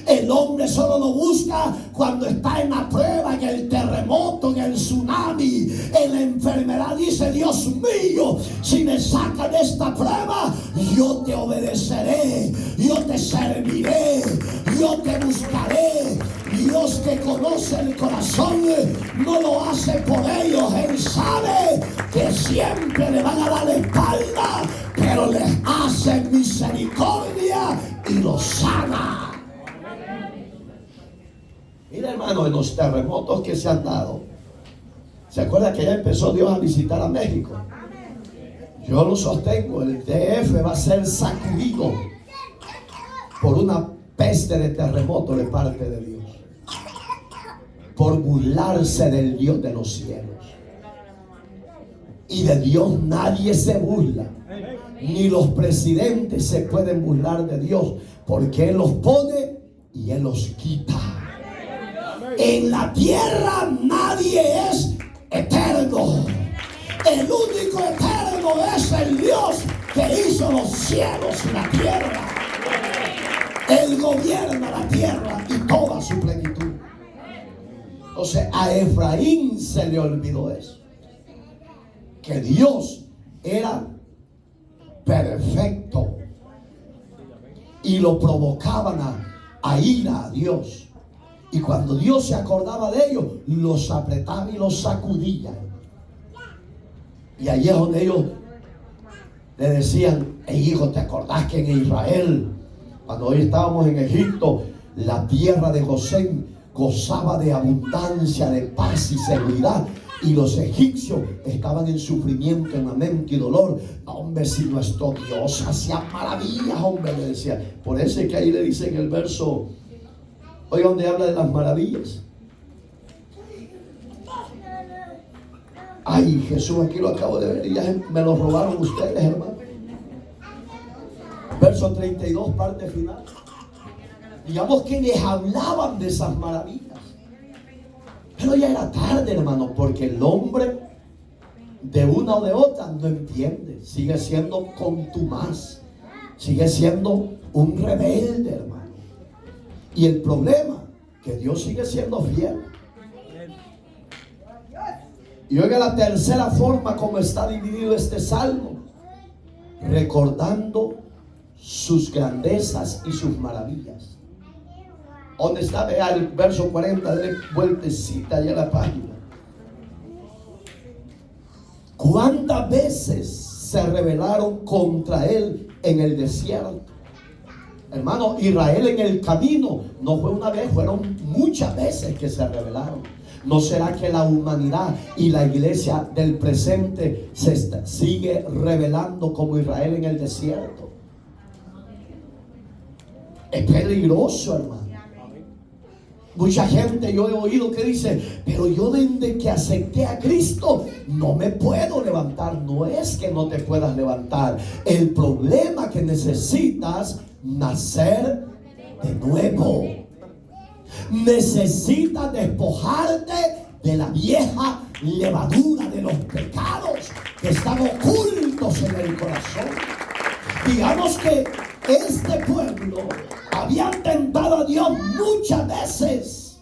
El hombre solo lo busca cuando está en la prueba, en el terremoto, en el tsunami, en la enfermedad. Dice: Dios mío, si me sacan de esta prueba, yo te obedeceré, yo te serviré, yo te buscaré. Dios, que conoce el corazón, no lo hace por ellos. Él sabe que siempre le van a dar la espalda, pero les hace misericordia y los sana. Mira, hermano, en los terremotos que se han dado, ¿se acuerda que ya empezó Dios a visitar a México? Yo lo sostengo, el DF va a ser sacudido por una peste de terremoto de parte de Dios, por burlarse del Dios de los cielos. Y de Dios nadie se burla, ni los presidentes se pueden burlar de Dios, porque Él los pone y Él los quita. En la tierra nadie es eterno. El único eterno es el Dios que hizo los cielos y la tierra. Él gobierna la tierra y toda su plenitud. Entonces a Efraín se le olvidó eso, que Dios era perfecto, y lo provocaban a ira a Dios. Y cuando Dios se acordaba de ellos, los apretaba y los sacudía. Y allí es donde ellos le decían: hey, hijo, ¿te acordás que en Israel, cuando hoy estábamos en Egipto, la tierra de Gosén gozaba de abundancia, de paz y seguridad? Y los egipcios estaban en sufrimiento, en lamento y dolor. No, hombre, si nuestro Dios hacía maravillas, hombre, le decía. Por eso es que ahí le dice en el verso, oiga, donde habla de las maravillas. Ay, Jesús, aquí lo acabo de ver y ya me lo robaron ustedes, hermano. Verso 32, parte final. Digamos que les hablaban de esas maravillas. Pero ya era tarde, hermano, porque el hombre de una o de otra no entiende. Sigue siendo contumaz. Sigue siendo un rebelde, hermano. Y el problema, que Dios sigue siendo fiel. Y oiga la tercera forma como está dividido este salmo: recordando sus grandezas y sus maravillas. ¿Dónde está? Vea el verso 40, dale vueltecita allá a la página. ¿Cuántas veces se rebelaron contra él en el desierto? Hermano, Israel en el camino no fue una vez, fueron muchas veces que se rebelaron. ¿No será que la humanidad y la iglesia del presente se sigue rebelando como Israel en el desierto? Es peligroso, hermano. Mucha gente yo he oído que dice: pero yo desde que acepté a Cristo no me puedo levantar. No es que no te puedas levantar. El problema es que necesitas nacer de nuevo. Necesitas despojarte de la vieja levadura de los pecados que están ocultos en el corazón. Digamos que este pueblo había tentado a Dios muchas veces.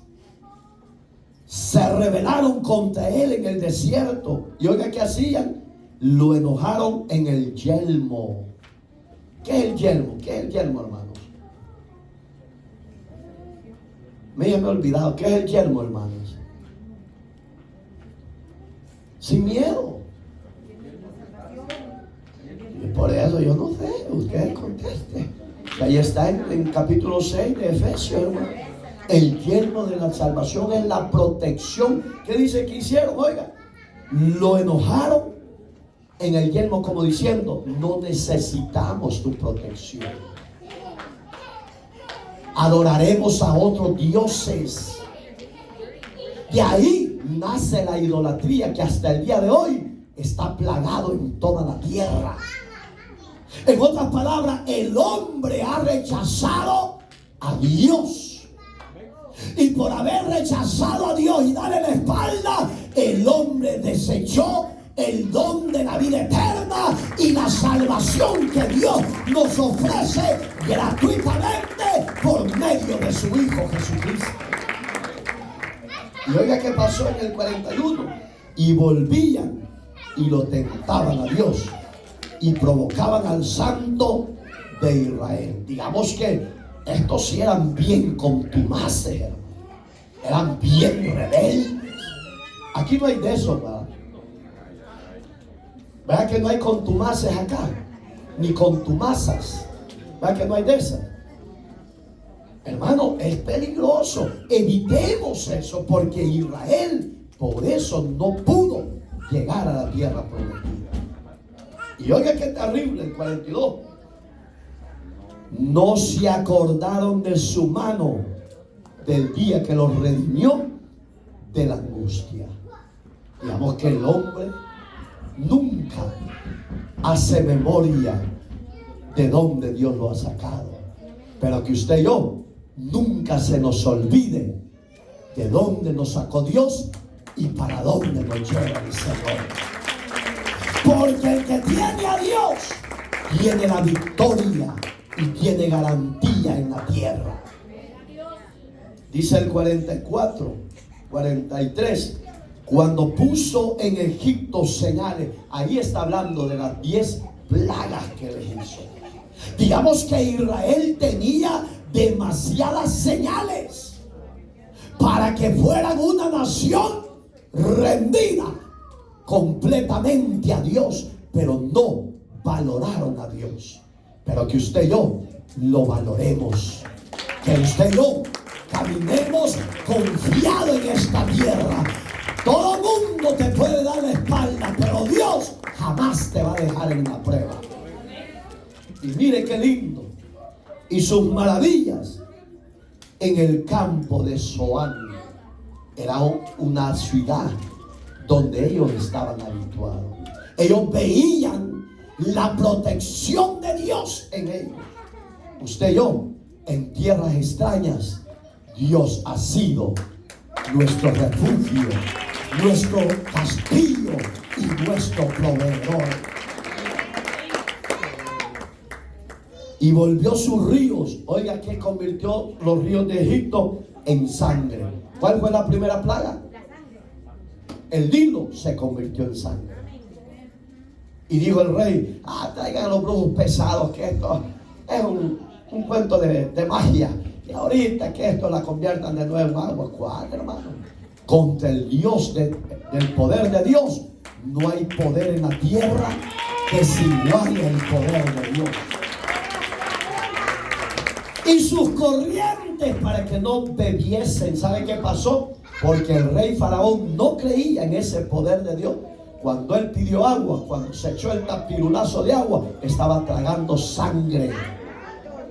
se rebelaron contra él en el desierto. Y oiga, ¿qué hacían? Lo enojaron en el yelmo. ¿Qué es el yelmo? ¿Qué es el yelmo, hermanos? Me he olvidado. ¿Qué es el yelmo, hermanos? Sin miedo. Y por eso yo no sé. Usted conteste. Ahí está en capítulo 6 de Efesios, hermano. El yelmo de la salvación es la protección. ¿Qué dice que hicieron? Oiga, lo enojaron en el yelmo como diciendo: no necesitamos tu protección. Adoraremos a otros dioses. De ahí nace la idolatría que hasta el día de hoy está plagado en toda la tierra. En otras palabras, el hombre ha rechazado a Dios. Y por haber rechazado a Dios y darle la espalda, el hombre desechó el don de la vida eterna y la salvación que Dios nos ofrece gratuitamente por medio de su Hijo Jesucristo. Y oiga qué pasó en el 41. Y volvían y lo tentaban a Dios y provocaban al Santo de Israel. Digamos que estos sí eran bien contumaces, hermano. Eran bien rebeldes. Aquí no hay de eso, ¿verdad? ¿Verdad que no hay contumaces acá? Ni contumazas. ¿Verdad que no hay de esas? Hermano, es peligroso. Evitemos eso, porque Israel por eso no pudo llegar a la tierra prometida. Y oiga qué terrible el 42. No se acordaron de su mano del día que los redimió de la angustia. Digamos que el hombre nunca hace memoria de dónde Dios lo ha sacado, pero que usted y yo nunca se nos olvide de dónde nos sacó Dios y para dónde nos lleva el Señor. Porque el que tiene a Dios tiene la victoria y tiene garantía en la tierra. Dice el 44, 43, cuando puso en Egipto señales. Ahí está hablando de las 10 plagas que les hizo. Digamos que Israel tenía demasiadas señales para que fueran una nación rendida completamente a Dios, pero no valoraron a Dios. Pero que usted y yo lo valoremos, que usted y yo caminemos confiado en esta tierra. Todo mundo te puede dar la espalda, pero Dios jamás te va a dejar en la prueba. Y mire qué lindo. Y sus maravillas en el campo de Zoán. Era una ciudad donde ellos estaban habituados. Ellos veían la protección de Dios en ellos. Usted y yo, en tierras extrañas, Dios ha sido nuestro refugio, nuestro castillo y nuestro proveedor. Y volvió sus ríos. Oiga, que convirtió los ríos de Egipto en sangre. ¿Cuál fue la primera plaga? El Nilo se convirtió en sangre. Y dijo el rey: traigan a los brujos pesados, que esto es un cuento de magia. Y ahorita que esto la conviertan de nuevo en agua. ¿Cuál, hermano? Contra el Dios del poder de Dios no hay poder en la tierra que se iguale al poder de Dios. Y sus corrientes para que no bebiesen. ¿Sabe qué pasó? Porque el rey Faraón no creía en ese poder de Dios. Cuando él pidió agua, cuando se echó el tapirulazo de agua, estaba tragando sangre.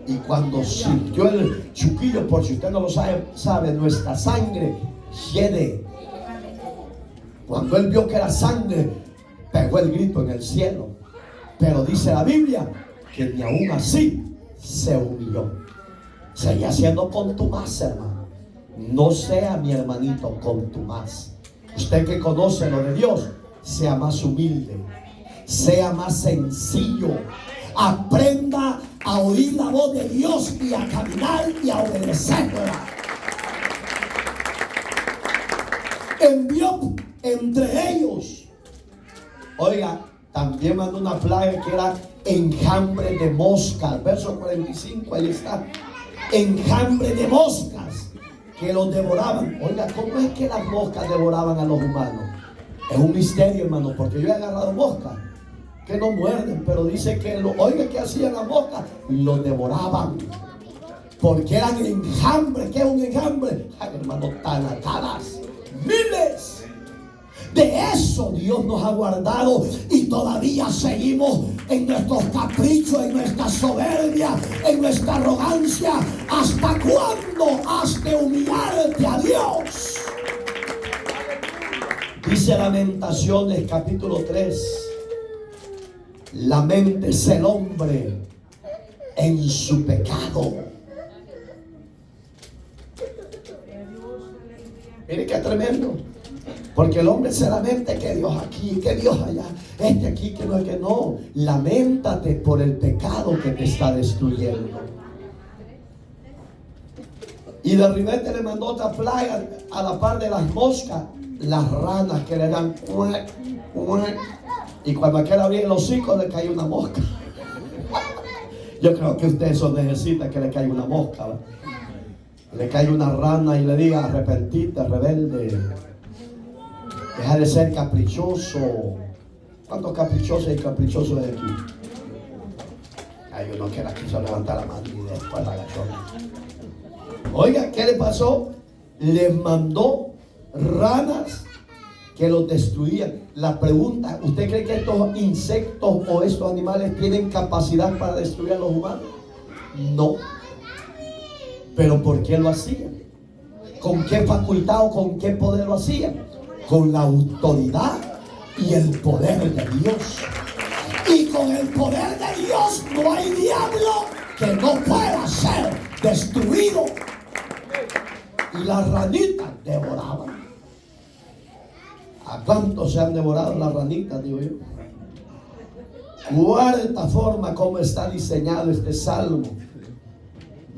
Y cuando sintió el chuquillo, por si usted no lo sabe, nuestra sangre hiede. Cuando él vio que era sangre, pegó el grito en el cielo. Pero dice la Biblia que ni aún así se humilló. Seguía siendo contumaz, hermano. No sea, mi hermanito, contumaz. Usted que conoce lo de Dios, sea más humilde, sea más sencillo. Aprenda a oír la voz de Dios y a caminar y a obedecerla. envió entre ellos. Oiga, también mandó una plaga que era enjambre de moscas. Verso 45, ahí está. Enjambre de moscas que los devoraban. Oiga, ¿cómo es que las moscas devoraban a los humanos? Es un misterio, hermano, porque yo he agarrado moscas que no muerden, pero dice que, oiga, ¿qué hacían las moscas? Los devoraban, porque eran enjambre. ¿Qué es un enjambre? Ay, hermano, talatadas, miles. De eso Dios nos ha guardado y todavía seguimos en nuestros caprichos, en nuestra soberbia, en nuestra arrogancia. ¿Hasta cuándo has de humillarte a Dios? Dice Lamentaciones capítulo 3. Laméntese el hombre en su pecado. Mire qué tremendo. Porque el hombre se lamenta que Dios aquí, que Dios allá, este aquí, que no es que no. Lamentate por el pecado que te está destruyendo. Y de repente le mandó otra plaga a la par de las moscas, las ranas que le dan cuac, cuac. Y cuando aquel abría el hocico le cae una mosca. Yo creo que usted eso necesita, que le caiga una mosca, ¿verdad? Le caiga una rana y le diga: arrepentite, rebelde. Deja de ser caprichoso. ¿Cuántos caprichosos y caprichosos hay aquí? Hay uno que la quiso levantar la mano y después la agachó. Oiga, ¿qué le pasó? Les mandó ranas que los destruían. La pregunta: ¿usted cree que estos insectos o estos animales tienen capacidad para destruir a los humanos? No. ¿Pero por qué lo hacían? ¿Con qué facultad o con qué poder lo hacían? Con la autoridad y el poder de Dios. Y con el poder de Dios no hay diablo que no pueda ser destruido. Y las ranitas devoraban. ¿A cuántos se han devorado las ranitas, digo yo? Cuarta forma como está diseñado este salmo: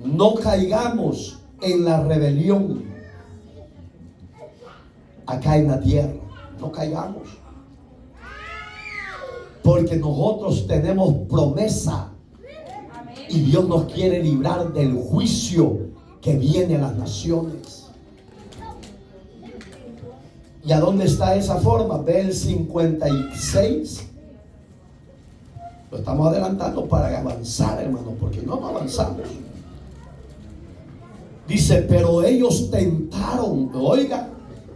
no caigamos en la rebelión acá en la tierra. No caigamos, porque nosotros tenemos promesa y Dios nos quiere librar del juicio que viene a las naciones. ¿Y a dónde está esa forma? Ve el 56. Lo estamos adelantando para avanzar, hermano, porque no avanzamos. Dice: pero ellos tentaron, oiga,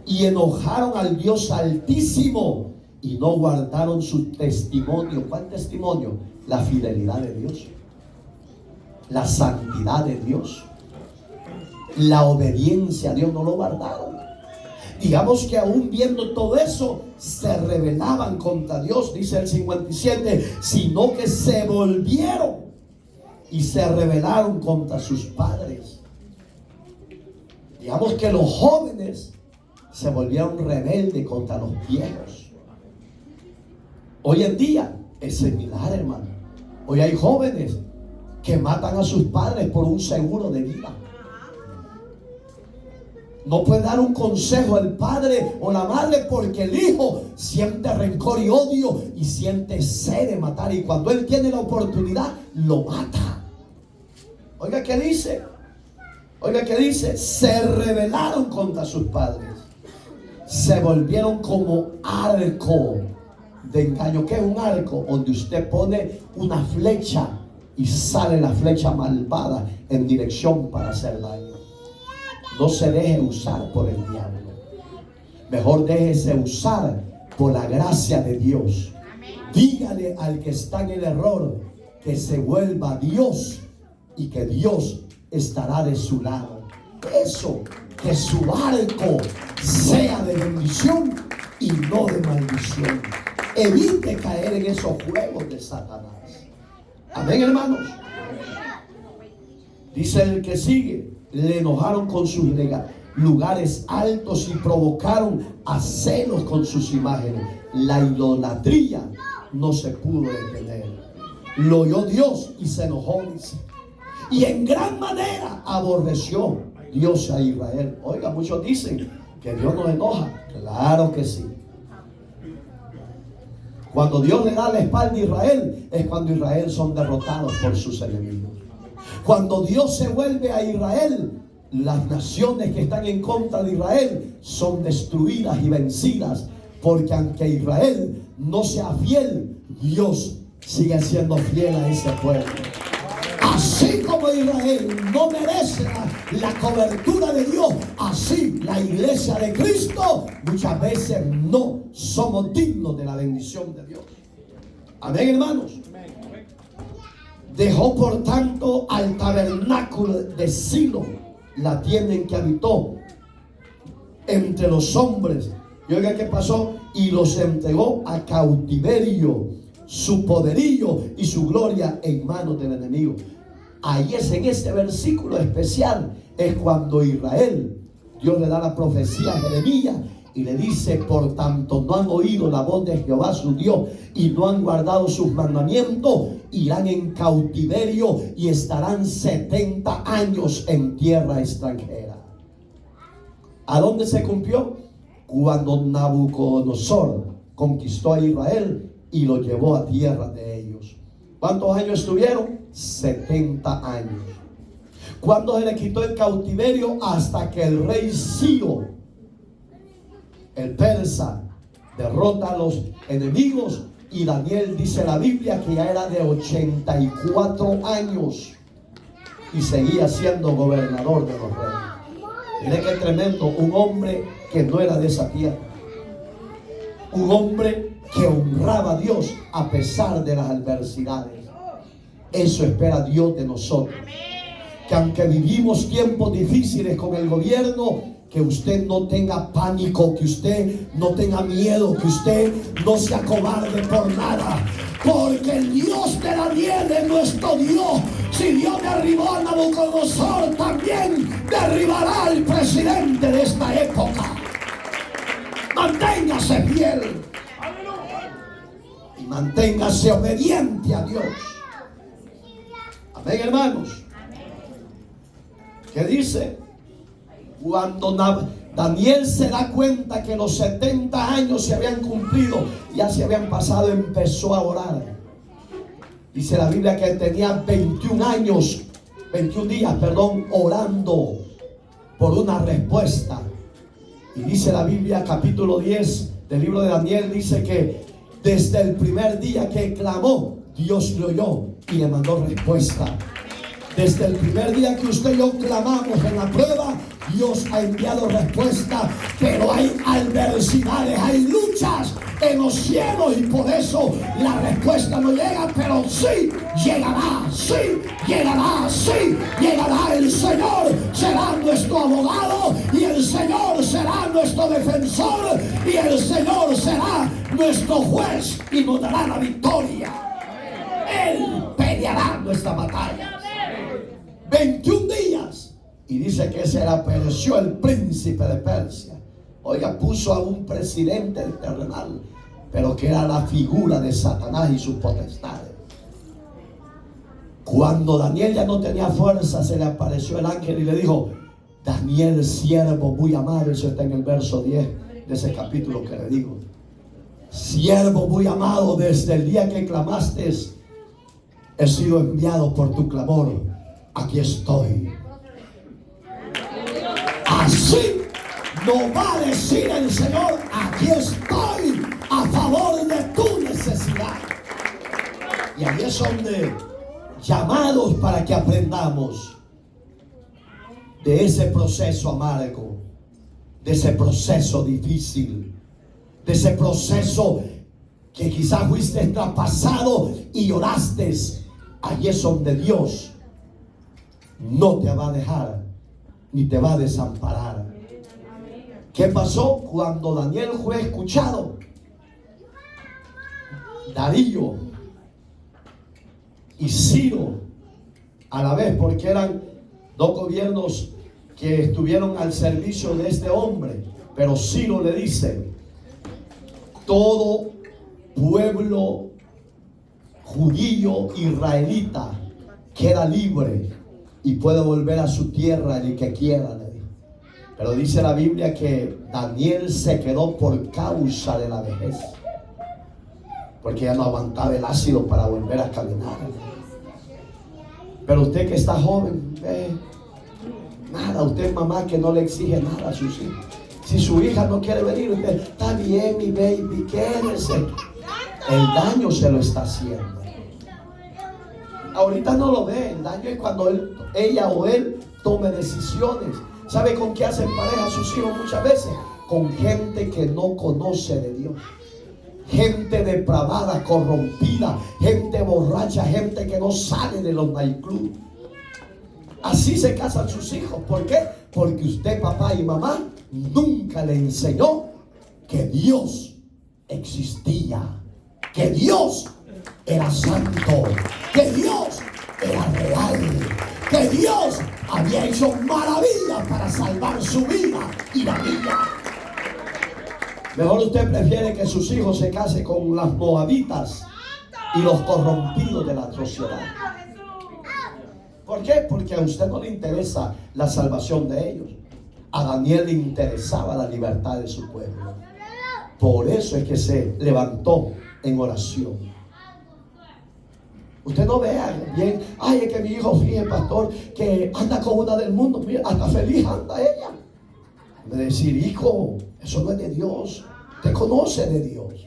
y enojaron al Dios Altísimo y no guardaron su testimonio. ¿Cuál testimonio? La fidelidad de Dios, la santidad de Dios, la obediencia a Dios. No lo guardaron. Digamos que aún viendo todo eso, se rebelaban contra Dios. Dice el 57, sino que se volvieron y se rebelaron contra sus padres. Digamos que los jóvenes se volvieron rebeldes contra los viejos. Hoy en día es similar, hermano. Hoy hay jóvenes que matan a sus padres por un seguro de vida. No puede dar un consejo el padre o la madre porque el hijo siente rencor y odio y siente sed de matar, y cuando él tiene la oportunidad lo mata. Oiga qué dice. Oiga qué dice. Se rebelaron contra sus padres. Se volvieron como arco de engaño. ¿Qué es un arco? Donde usted pone una flecha y sale la flecha malvada en dirección para hacer daño. No se deje usar por el diablo. Mejor déjese usar por la gracia de Dios. Dígale al que está en el error que se vuelva a Dios y que Dios estará de su lado. Eso, que su arco sea de bendición y no de maldición. Evite caer en esos juegos de Satanás. Amén, hermanos. Dice el que sigue: le enojaron con sus lugares altos y provocaron a celos con sus imágenes. La idolatría no se pudo detener. Lo oyó Dios y se enojó, dice. Y en gran manera aborreció Dios a Israel. Oiga, muchos dicen ¿Que Dios nos enoja? Claro que sí. Cuando Dios le da la espalda a Israel, es cuando Israel son derrotados por sus enemigos. Cuando Dios se vuelve a Israel, las naciones que están en contra de Israel son destruidas y vencidas, porque aunque Israel no sea fiel, Dios sigue siendo fiel a ese pueblo. Así como Israel no merece la cobertura de Dios, así la iglesia de Cristo muchas veces no somos dignos de la bendición de Dios. Amén, hermanos. Dejó por tanto al tabernáculo de Silo, la tienda en que habitó entre los hombres. Y oiga qué pasó: y los entregó a cautiverio, su poderío y su gloria en manos del enemigo. Ahí es, en este versículo especial, es cuando Israel, Dios le da la profecía a Jeremías y le dice: por tanto no han oído la voz de Jehová su Dios y no han guardado sus mandamientos, irán en cautiverio y estarán 70 años en tierra extranjera. ¿A dónde se cumplió? Cuando Nabucodonosor conquistó a Israel y lo llevó a tierra de ellos. ¿Cuántos años estuvieron? 70 años. ¿Cuándo se le quitó el cautiverio? Hasta que el rey Ciro, el persa, derrota a los enemigos. Y Daniel, dice la Biblia, que ya era de 84 años y seguía siendo gobernador de los reyes. Mire qué tremendo, un hombre que no era de esa tierra, un hombre que honraba a Dios a pesar de las adversidades. Eso espera Dios de nosotros, que aunque vivimos tiempos difíciles con el gobierno, que usted no tenga pánico, que usted no tenga miedo, que usted no se acobarde por nada, porque el Dios de Daniel es nuestro Dios. Si Dios derribó a Nabucodonosor, también derribará al presidente de esta época. Manténgase fiel y manténgase obediente a Dios. Amén, hermanos. ¿Qué dice? Cuando Daniel se da cuenta que los 70 años se habían cumplido, ya se habían pasado, empezó a orar. Dice la Biblia que tenía 21 días, orando por una respuesta. Y dice la Biblia, capítulo 10 del libro de Daniel, dice que desde el primer día que clamó, Dios le oyó y le mandó respuesta. Desde el primer día que usted y yo clamamos en la prueba, Dios ha enviado respuesta. Pero hay adversidades, hay luchas en los cielos, y por eso la respuesta no llega, pero sí llegará, sí llegará, sí llegará. El Señor será nuestro abogado, y el Señor será nuestro defensor, y el Señor será nuestro juez y nos dará la victoria. Él peleará nuestra batalla. 21 días. Y dice que se le apareció el príncipe de Persia. Oiga, puso a un presidente terrenal, pero que era la figura de Satanás y sus potestades. Cuando Daniel ya no tenía fuerza, se le apareció el ángel y le dijo: Daniel, siervo muy amado. Eso está en el verso 10 de ese capítulo que le digo. Siervo muy amado, desde el día que clamaste, he sido enviado por tu clamor. Aquí estoy. Así nos va a decir el Señor: aquí estoy a favor de tu necesidad. Y ahí es donde llamados para que aprendamos de ese proceso amargo, de ese proceso difícil, de ese proceso que quizás fuiste traspasado y lloraste. Allí es donde Dios no te va a dejar ni te va a desamparar. ¿Qué pasó cuando Daniel fue escuchado? Darío y Ciro a la vez, porque eran dos gobiernos que estuvieron al servicio de este hombre, pero Ciro le dice: todo pueblo judío israelita queda libre y puede volver a su tierra el que quiera, le dijo. Pero dice la Biblia que Daniel se quedó por causa de la vejez, porque ya no aguantaba el ácido para volver a caminar. Pero usted que está joven, nada, usted mamá que no le exige nada a sus hijos. Si su hija no quiere venir, usted, está bien mi baby, quédese. El daño se lo está haciendo. Ahorita no lo ve, el daño es cuando ella o él tome decisiones. ¿Sabe con qué hacen pareja sus hijos muchas veces? Con gente que no conoce de Dios. Gente depravada, corrompida, gente borracha, gente que no sale de los nightclubs. Así se casan sus hijos. ¿Por qué? Porque usted, papá y mamá, nunca le enseñó que Dios existía, que Dios era santo, que Dios era real, que Dios había hecho maravillas para salvar su vida y la mía. Mejor usted prefiere que sus hijos se casen con las moabitas y los corrompidos de la sociedad. ¿Por qué? Porque a usted no le interesa la salvación de ellos. A Daniel le interesaba la libertad de su pueblo. Por eso es que se levantó en oración. Usted no vea bien, ay, es que mi hijo, fíjese, pastor, que anda con una del mundo, mira, hasta feliz anda ella. De decir, hijo, eso no es de Dios, te conoce de Dios.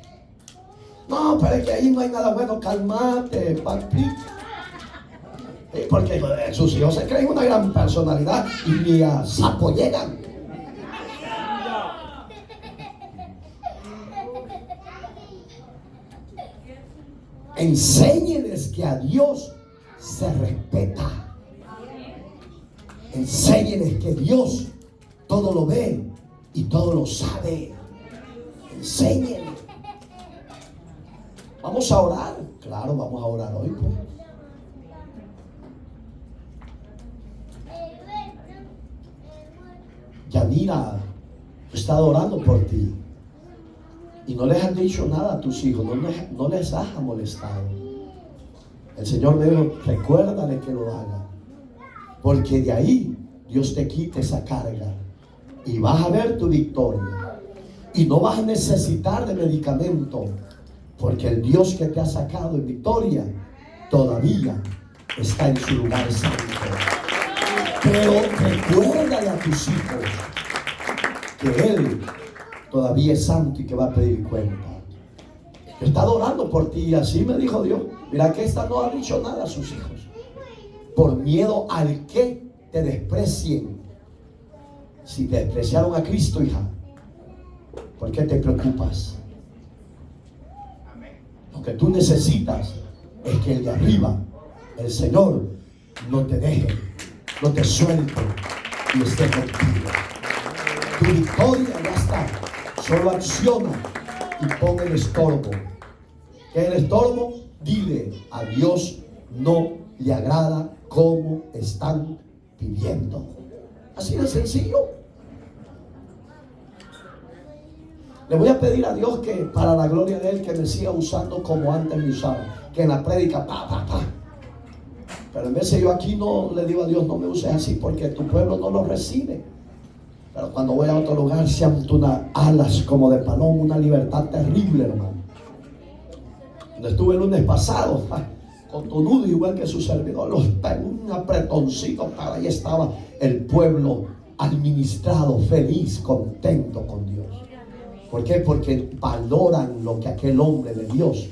No, pero es que ahí no hay nada bueno, cálmate, papi. Porque sus hijos se creen una gran personalidad y ni a sapo llegan. Enséñeles que a Dios se respeta. Enséñeles que Dios todo lo ve y todo lo sabe. Enséñeles. Vamos a orar. Claro, vamos a orar hoy, pues. Yanira está orando por ti y no les has dicho nada a tus hijos, no les has molestado. El Señor me dijo, recuérdale que lo haga, porque de ahí Dios te quite esa carga y vas a ver tu victoria y no vas a necesitar de medicamento, porque el Dios que te ha sacado en victoria todavía está en su lugar santo. Pero recuérdale a tus hijos que Él todavía es santo y que va a pedir cuenta. Yo he estado orando por ti y así me dijo Dios. Mira que esta no ha dicho nada a sus hijos, por miedo al que te desprecien. Si te despreciaron a Cristo, hija, ¿por qué te preocupas? Lo que tú necesitas es que el de arriba, el Señor, no te deje, no te suelte y esté contigo. Tu victoria ya está. Solo acciona y pon el estorbo. ¿Qué es el estorbo? Dile, a Dios no le agrada cómo están viviendo. Así de sencillo. Le voy a pedir a Dios que para la gloria de Él que me siga usando como antes me usaba. Que en la prédica, pa. Pero en vez de yo aquí no le digo a Dios, no me uses así porque tu pueblo no lo recibe. Pero cuando voy a otro lugar siento unas alas como de paloma, una libertad terrible, hermano. Donde estuve el lunes pasado, con tonudo igual que su servidor, un apretoncito, pero ahí estaba el pueblo administrado, feliz, contento con Dios. ¿Por qué? Porque valoran lo que aquel hombre de Dios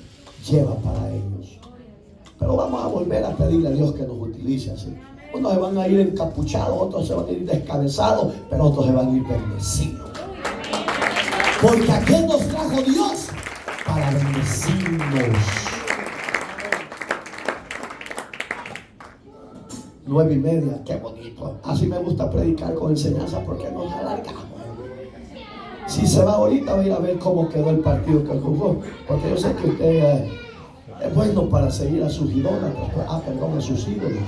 lleva para ellos. Pero vamos a volver a pedirle a Dios que nos utilice así. Unos se van a ir encapuchados, otros se van a ir descabezados, pero otros se van a ir bendecidos. Porque aquí nos trajo Dios para bendecirnos. 9:30, qué bonito. Así me gusta predicar con enseñanza porque nos alargamos. Si se va ahorita, voy a ir a ver cómo quedó el partido que jugó. Porque yo sé que usted es bueno para seguir a sus idólatras. A sus ídolos.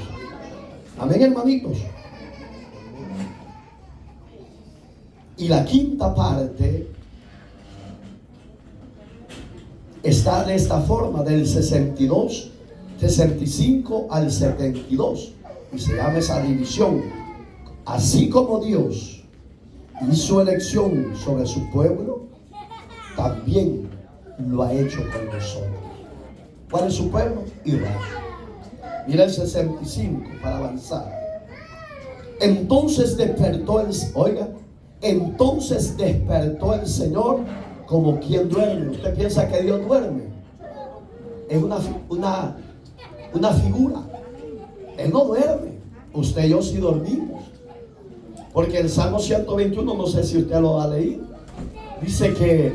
Amén, hermanitos. Y la quinta parte está de esta forma, del 62, 65 al 72. Y se llama esa división. Así como Dios y su elección sobre su pueblo, también lo ha hecho con nosotros. ¿Cuál es su pueblo? Israel. Mira el 65 para avanzar. Entonces despertó el Señor como quien duerme. ¿Usted piensa que Dios duerme? Es una figura. Él no duerme. Usted y yo sí dormimos. Porque el Salmo 121, no sé si usted lo ha leído, dice que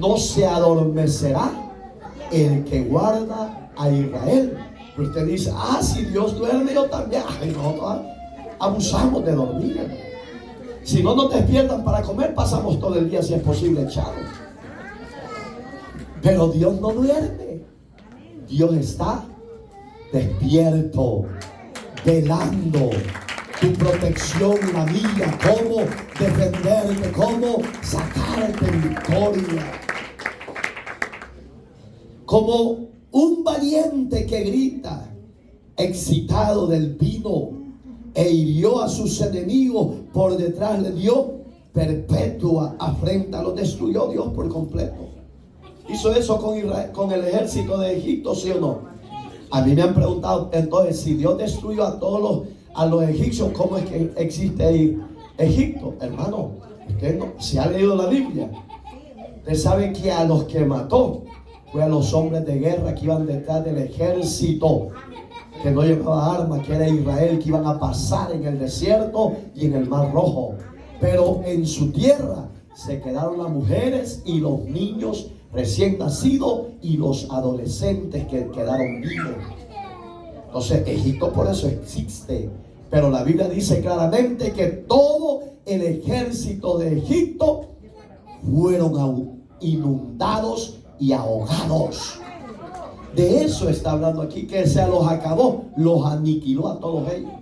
no se adormecerá el que guarda a Israel. Pero usted dice, si Dios duerme, yo también. Ay, no, abusamos de dormir. Si no nos despiertan para comer, pasamos todo el día, si es posible, echados. Pero Dios no duerme. Dios está despierto, velando tu protección, la mía, cómo defenderte, cómo sacarte en victoria. Como un valiente que grita, excitado del vino, e hirió a sus enemigos por detrás, le dio perpetua afrenta, lo destruyó Dios por completo. ¿Hizo eso con Israel, con el ejército de Egipto, sí o no? A mí me han preguntado, entonces, si Dios destruyó a todos los egipcios, ¿cómo es que existe ahí Egipto? Hermano, usted no, si ha leído la Biblia, usted sabe que a los que mató fue a los hombres de guerra que iban detrás del ejército que no llevaba armas, que era Israel, que iban a pasar en el desierto y en el Mar Rojo. Pero en su tierra se quedaron las mujeres y los niños recién nacidos y los adolescentes que quedaron vivos. Entonces Egipto por eso existe. Pero la Biblia dice claramente que todo el ejército de Egipto fueron inundados y ahogados. De eso está hablando aquí, que se los acabó, los aniquiló a todos ellos.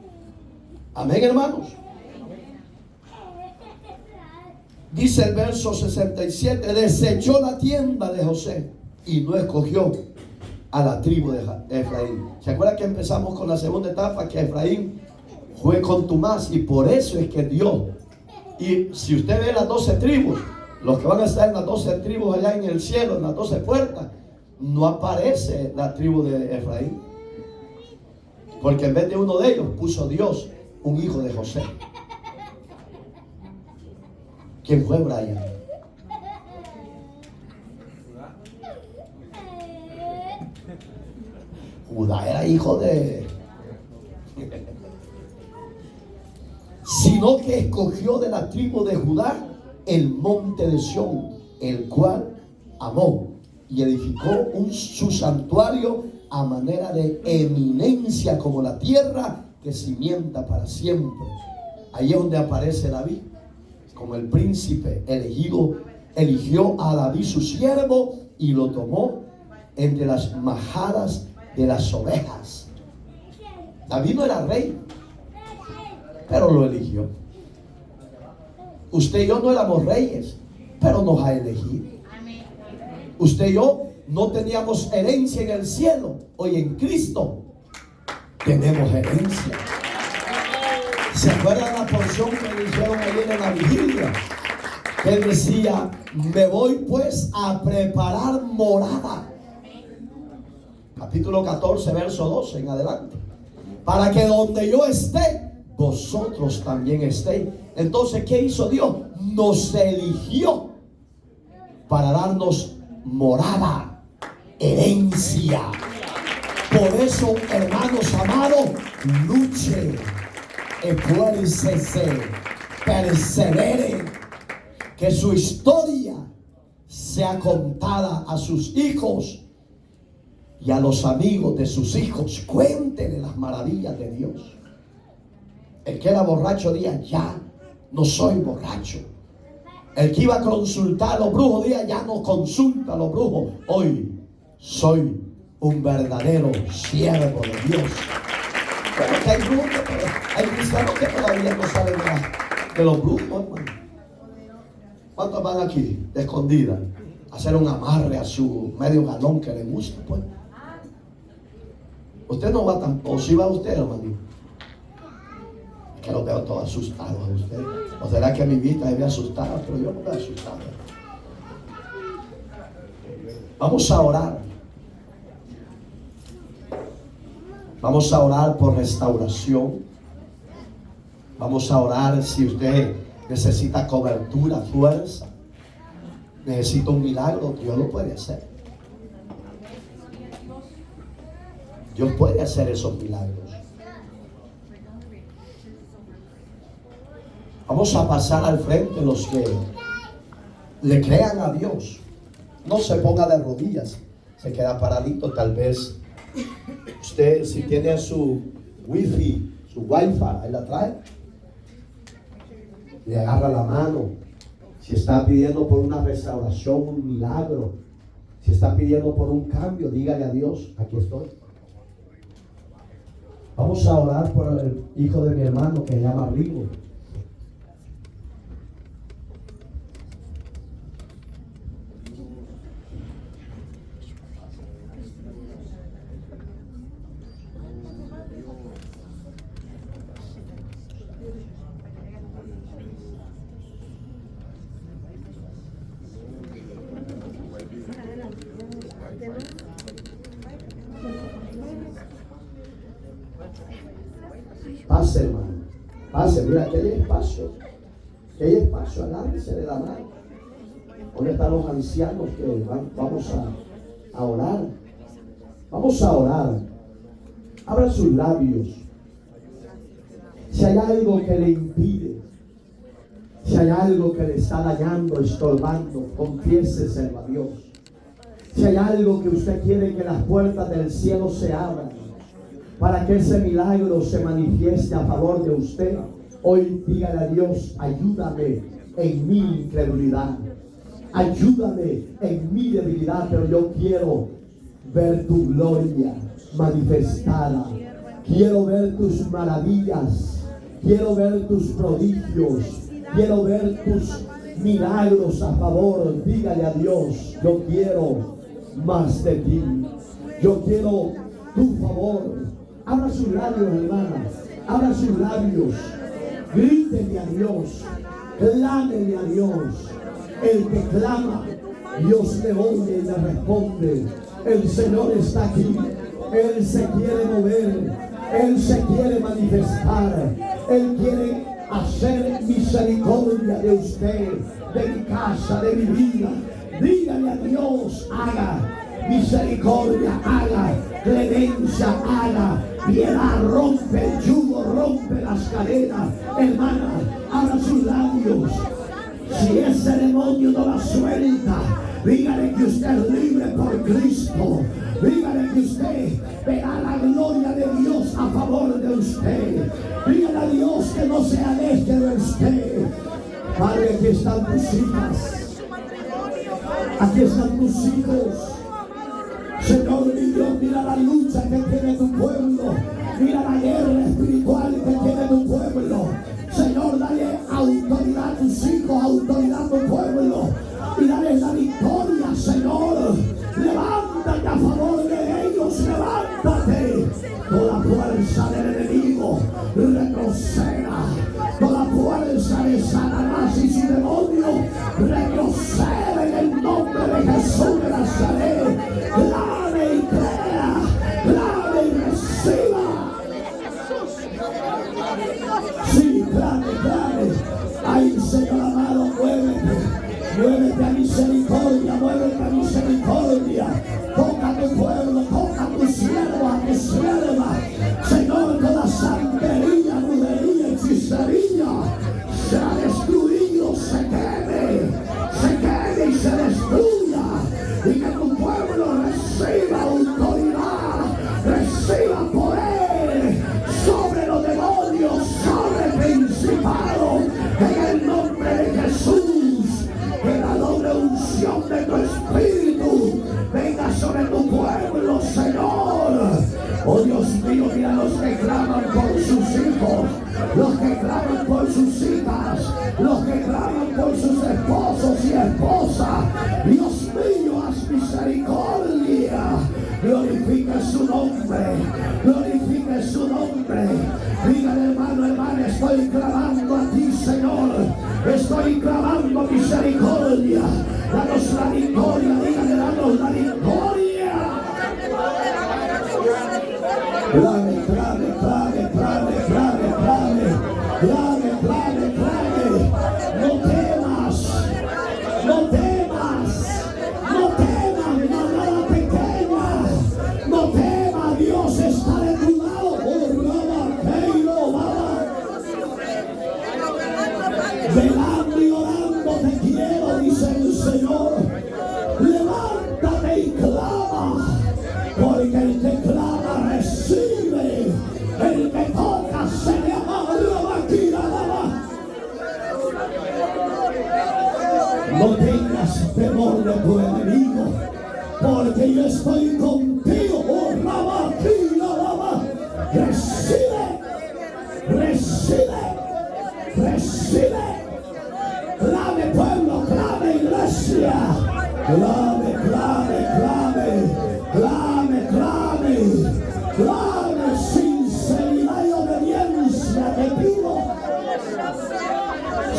Amén, hermanos. Dice el verso 67, desechó la tienda de José y no escogió a la tribu de Efraín. ¿Se acuerdan que empezamos con la segunda etapa? Que Efraín fue contumaz y por eso es que Dios. Y si usted ve las 12 tribus, los que van a estar en las 12 tribus allá en el cielo, en las 12 puertas, no aparece la tribu de Efraín. Porque en vez de uno de ellos puso Dios un hijo de José. ¿Quién fue Brian? Judá era hijo de... sino que escogió de la tribu de Judá el monte de Sión, el cual amó y edificó su santuario a manera de eminencia, como la tierra que cimienta para siempre. Ahí es donde aparece David como el príncipe elegido. Eligió a David su siervo y lo tomó entre las majadas de las ovejas. David no era rey, pero lo eligió. Usted y yo no éramos reyes, pero nos ha elegido. Usted y yo no teníamos herencia en el cielo. Hoy en Cristo tenemos herencia. ¿Se acuerdan la porción que dijeron ayer en la vigilia? Que decía, me voy pues a preparar morada. Capítulo 14, verso 12 en adelante. Para que donde yo esté, vosotros también estéis. Entonces, ¿qué hizo Dios? Nos eligió para darnos morada, herencia. Por eso, hermanos amados, luche, esfuércese, persevere, que su historia sea contada a sus hijos y a los amigos de sus hijos. Cuéntenle las maravillas de Dios. El que era borracho diga, ya no soy borracho. El que iba a consultar a los brujos diga, ya no consulta a los brujos. Hoy soy un verdadero siervo de Dios. Bueno, que hay brujos, pero hay cristianos que todavía no saben de los brujos, hermano. ¿Cuántos van aquí de escondida a hacer un amarre a su medio galón que le gusta, pues? Usted no va tampoco, si va usted, hermano. Que los veo todos asustados a ustedes. ¿O será que mi vista es asustada? Pero yo no me he asustado. Vamos a orar. Vamos a orar por restauración. Vamos a orar si usted necesita cobertura, fuerza, necesita un milagro. Dios lo puede hacer. Dios puede hacer esos milagros. Vamos a pasar al frente los que le crean a Dios. No se ponga de rodillas, se queda paradito. Tal vez usted, si tiene su wifi, ahí la trae, le agarra la mano. Si está pidiendo por una restauración, un milagro, si está pidiendo por un cambio, dígale a Dios: aquí estoy. Vamos a orar por el hijo de mi hermano que se llama Rigo. Pase, hermano, pase, mira que hay espacio, agárrense de la mano. ¿Dónde están los ancianos que vamos a orar? Vamos a orar. Abra sus labios. Si hay algo que le impide, si hay algo que le está dañando, estorbando, confiéseselo a Dios. Si hay algo que usted quiere que las puertas del cielo se abran para que ese milagro se manifieste a favor de usted, hoy dígale a Dios: ayúdame en mi incredulidad, ayúdame en mi debilidad, pero yo quiero ver tu gloria manifestada, quiero ver tus maravillas, quiero ver tus prodigios, quiero ver tus milagros a favor. Dígale a Dios: yo quiero más de ti, yo quiero tu favor. Abra sus labios, hermanas, abra sus labios, grítele a Dios, clámele a Dios. El que clama, Dios le oye y le responde. El Señor está aquí, Él se quiere mover, Él se quiere manifestar, Él quiere hacer misericordia de usted, de mi casa, de mi vida. Dígale a Dios: haga misericordia, haga clemencia, haga piedad, rompe el yugo, rompe las cadenas. Hermana, abra sus labios. Si ese demonio no la suelta, dígale que usted es libre por Cristo. Dígale que usted verá la gloria de Dios a favor de usted. Dígale a Dios que no se aleje de usted. Padre, aquí están tus hijas, aquí están tus hijos. Señor mi Dios, mira la lucha que tiene tu pueblo, mira la guerra espiritual que tiene tu pueblo. Señor, dale autoridad a tus hijos, autoridad a tu pueblo, y dale la victoria, Señor. Levántate a favor de ellos, levántate. Toda fuerza del enemigo retroceda, toda fuerza de Satanás y su demonio retrocede en el nombre de Jesús de Nazaret. Clame y crea, clame y reciba. Sí, clame, clame. Ay, Señor amado, muévete, muévete a misericordia, muévete a misericordia. Toca a tu pueblo, toca a tu siervo, a tu sierva. Señor, toda santería, brujería, hechicería será destruido, se queme y se destruya. Y que tu pueblo reciba autoridad, reciba poder sobre los demonios, sobre principados, en el nombre de Jesús. Que la doble unción de tu Espíritu venga sobre tu pueblo, Señor. Oh Dios mío, mira los que claman por sus hijos, los que claman por sus hijas, los que claman por sus esposos y esposas. Dios mío, haz misericordia. Glorifica glorifique su nombre, glorifique su nombre. Dígale, hermano, hermana, estoy clamando a ti, Señor, estoy clamando misericordia. Danos la victoria, dígale, danos la victoria. Clame, clame, clame, clame, clame, clame, clame, clame, clame. No temas, no temas, no temas, manada pequeña, no temas, Dios está de tu lado. Velando y orando te quiero, dice el Señor. Levántate y clama, porque el que clama recibe, el que toca se le ama. No tengas temor de tu enemigo, porque yo estoy contigo. Recibe, recibe, recibe. Clame, pueblo, clame, iglesia. Clame, clame, clame, clame, clame, clame. Sinceridad y obediencia te pido.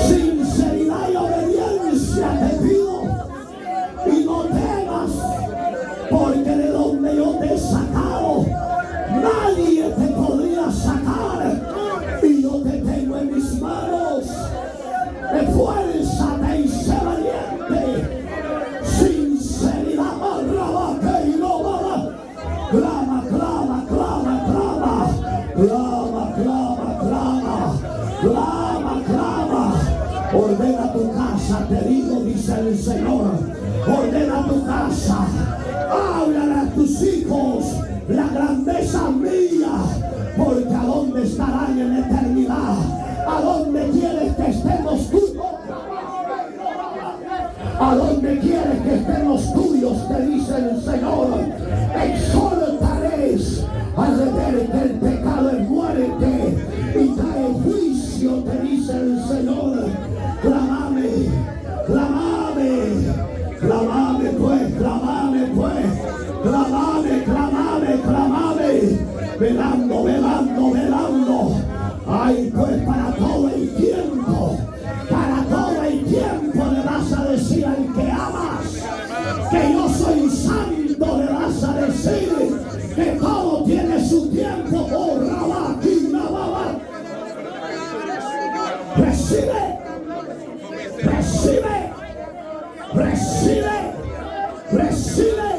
Sinceridad y obediencia te pido. Y no temas, porque de donde yo te he sacado, nadie te podría sacar. Y yo te tengo en mis manos. Esfuérzate y sé valiente. Sinceridad, que no va. Clama, clama, clama, clama. Clama, clama, clama. Clama, clama. Ordena tu casa, te digo, dice el Señor. Ordena tu casa. Háblale a tus hijos la grandeza mía. Porque a dónde estarán en eternidad. ¿A dónde quieres que estemos tú? ¿A dónde quieres que estén los tuyos? Te dice el Señor. Exhortaréis a ver que el pecado es muerte y trae juicio, te dice el Señor. Clamame, clamame, clamame pues, clamame pues, clamame, clamame, clamame, velando, velando, velando. Ay, pues para todo el tiempo le vas a decir al que amas que yo soy santo, le vas a decir que todo tiene su tiempo. Oh, recibe, recibe, recibe, recibe.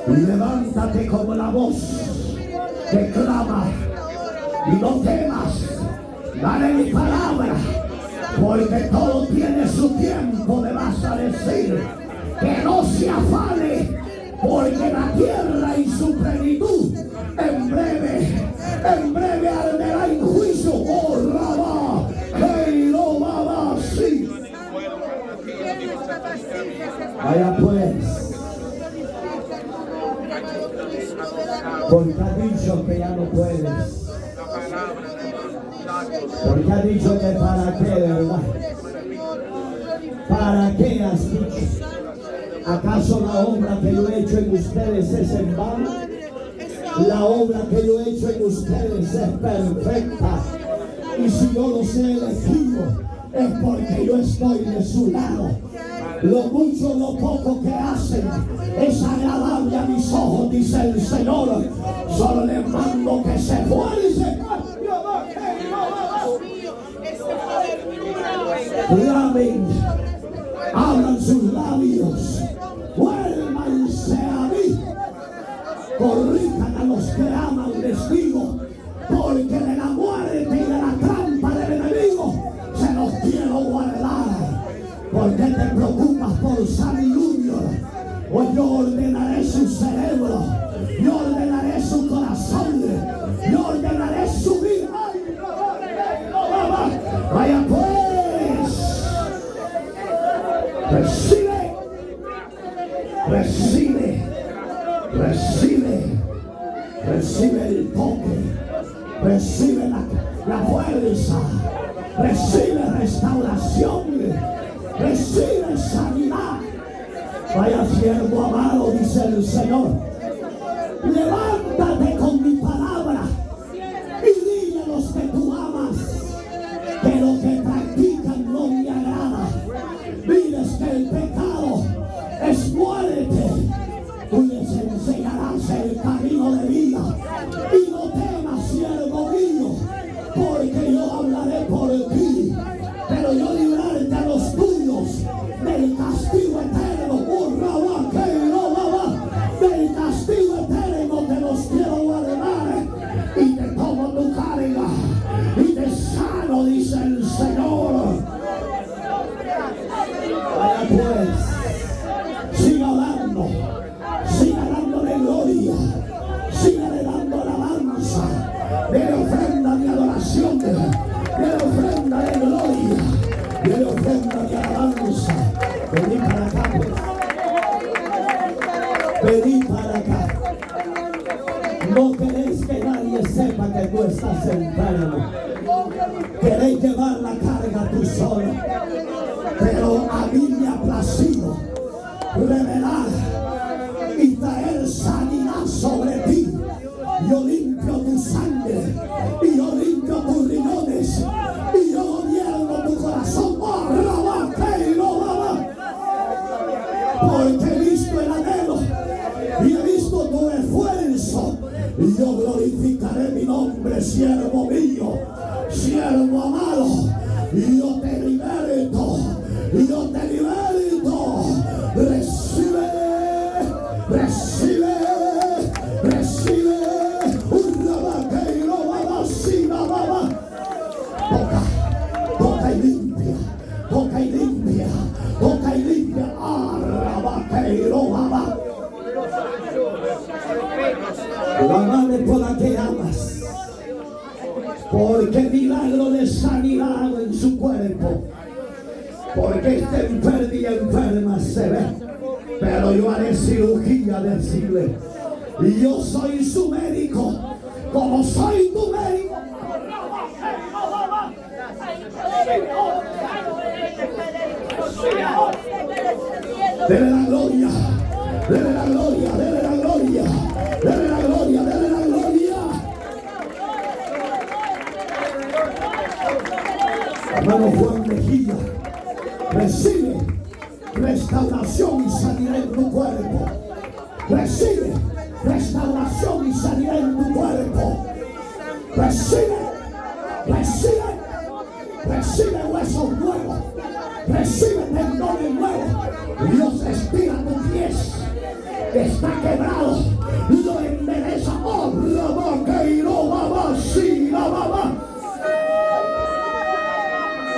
Levántate como la voz que clama. Y no temas, dale mi palabra, porque todo tiene su tiempo. Le vas a decir que no se afane, porque la tierra y su plenitud en breve arderá en juicio. Oh, Rabá, que no va así. Vaya pues. Porque ha dicho que ya no puedes. Porque ha dicho que para qué, ¿verdad? ¿Para qué has dicho? ¿Acaso la obra que yo he hecho en ustedes es en vano? La obra que yo he hecho en ustedes es perfecta. Y si yo los he elegido, es porque yo estoy de su lado. Lo mucho, lo poco que hacen es agradable a mis ojos, dice el Señor. Solo les mando que se esfuercen. Clamen, abran sus labios, vuélvanse a mí, corrijan a los que aman, les digo, porque de la muerte y de la trampa del enemigo se los quiero guardar. ¿Por qué te preocupas por Sammy Junior? Pues yo ordenaré su cerebro, yo ordenaré su corazón, yo ordenaré su vida. Vaya pues, recibe, recibe, recibe, recibe el toque, recibe la fuerza, recibe restauración, recibe sanidad. Vaya siervo amado, dice el Señor, Levántate con mi palabra y dile a los que tú amas que lo que practican no me agrada. Diles que el pecado es muerte. Tú les enseñarás el camino de vida. Y no temas, siervo mío, porque yo hablaré por ti. Pero yo librarte a los tuyos del castigo eterno. Del castigo eterno te los quiero guardar. Y te tomo tu carga y te sano, dice el Señor. Vaya pues, siga dándole gloria, siga dando alabanza, dele ofrenda de adoración, dele ofrenda de gloria, dele ofrenda de alabanza. Vení para acá, pues. Vení para acá. No queréis que nadie sepa que tú estás enfermo. Queréis llevar la carga tú solo. Pero a mí me ha placido revelar y traer sanidad sobre ti. Yo limpio tu sangre y yo limpio tus riñones y yo gobierno tu corazón. Porque he visto el anhelo y he visto tu esfuerzo y yo glorificaré mi nombre, siervo mío, siervo amado. Y yo te liberto, y yo te liberto. Recibe, recibe, recibe. Toca y limpia, toca y limpia, toca y limpia. Amame por la que amas, porque milagro de sanidad en su cuerpo, porque está enferma y enferma se ve, pero yo haré cirugía, decirle, y yo soy su médico, como soy tu médico. Dele la gloria, dele la gloria, dele la gloria, dele la gloria, dele la gloria. Hermano Juan Mejía, recibe restauración y sanidad en tu cuerpo. Recibe restauración y sanidad en tu cuerpo. Recibe, recibe, recibe huesos nuevos. Recibe tendones nuevos. Dios estira tus pies. Está quebrado. Lo endereza. Oh,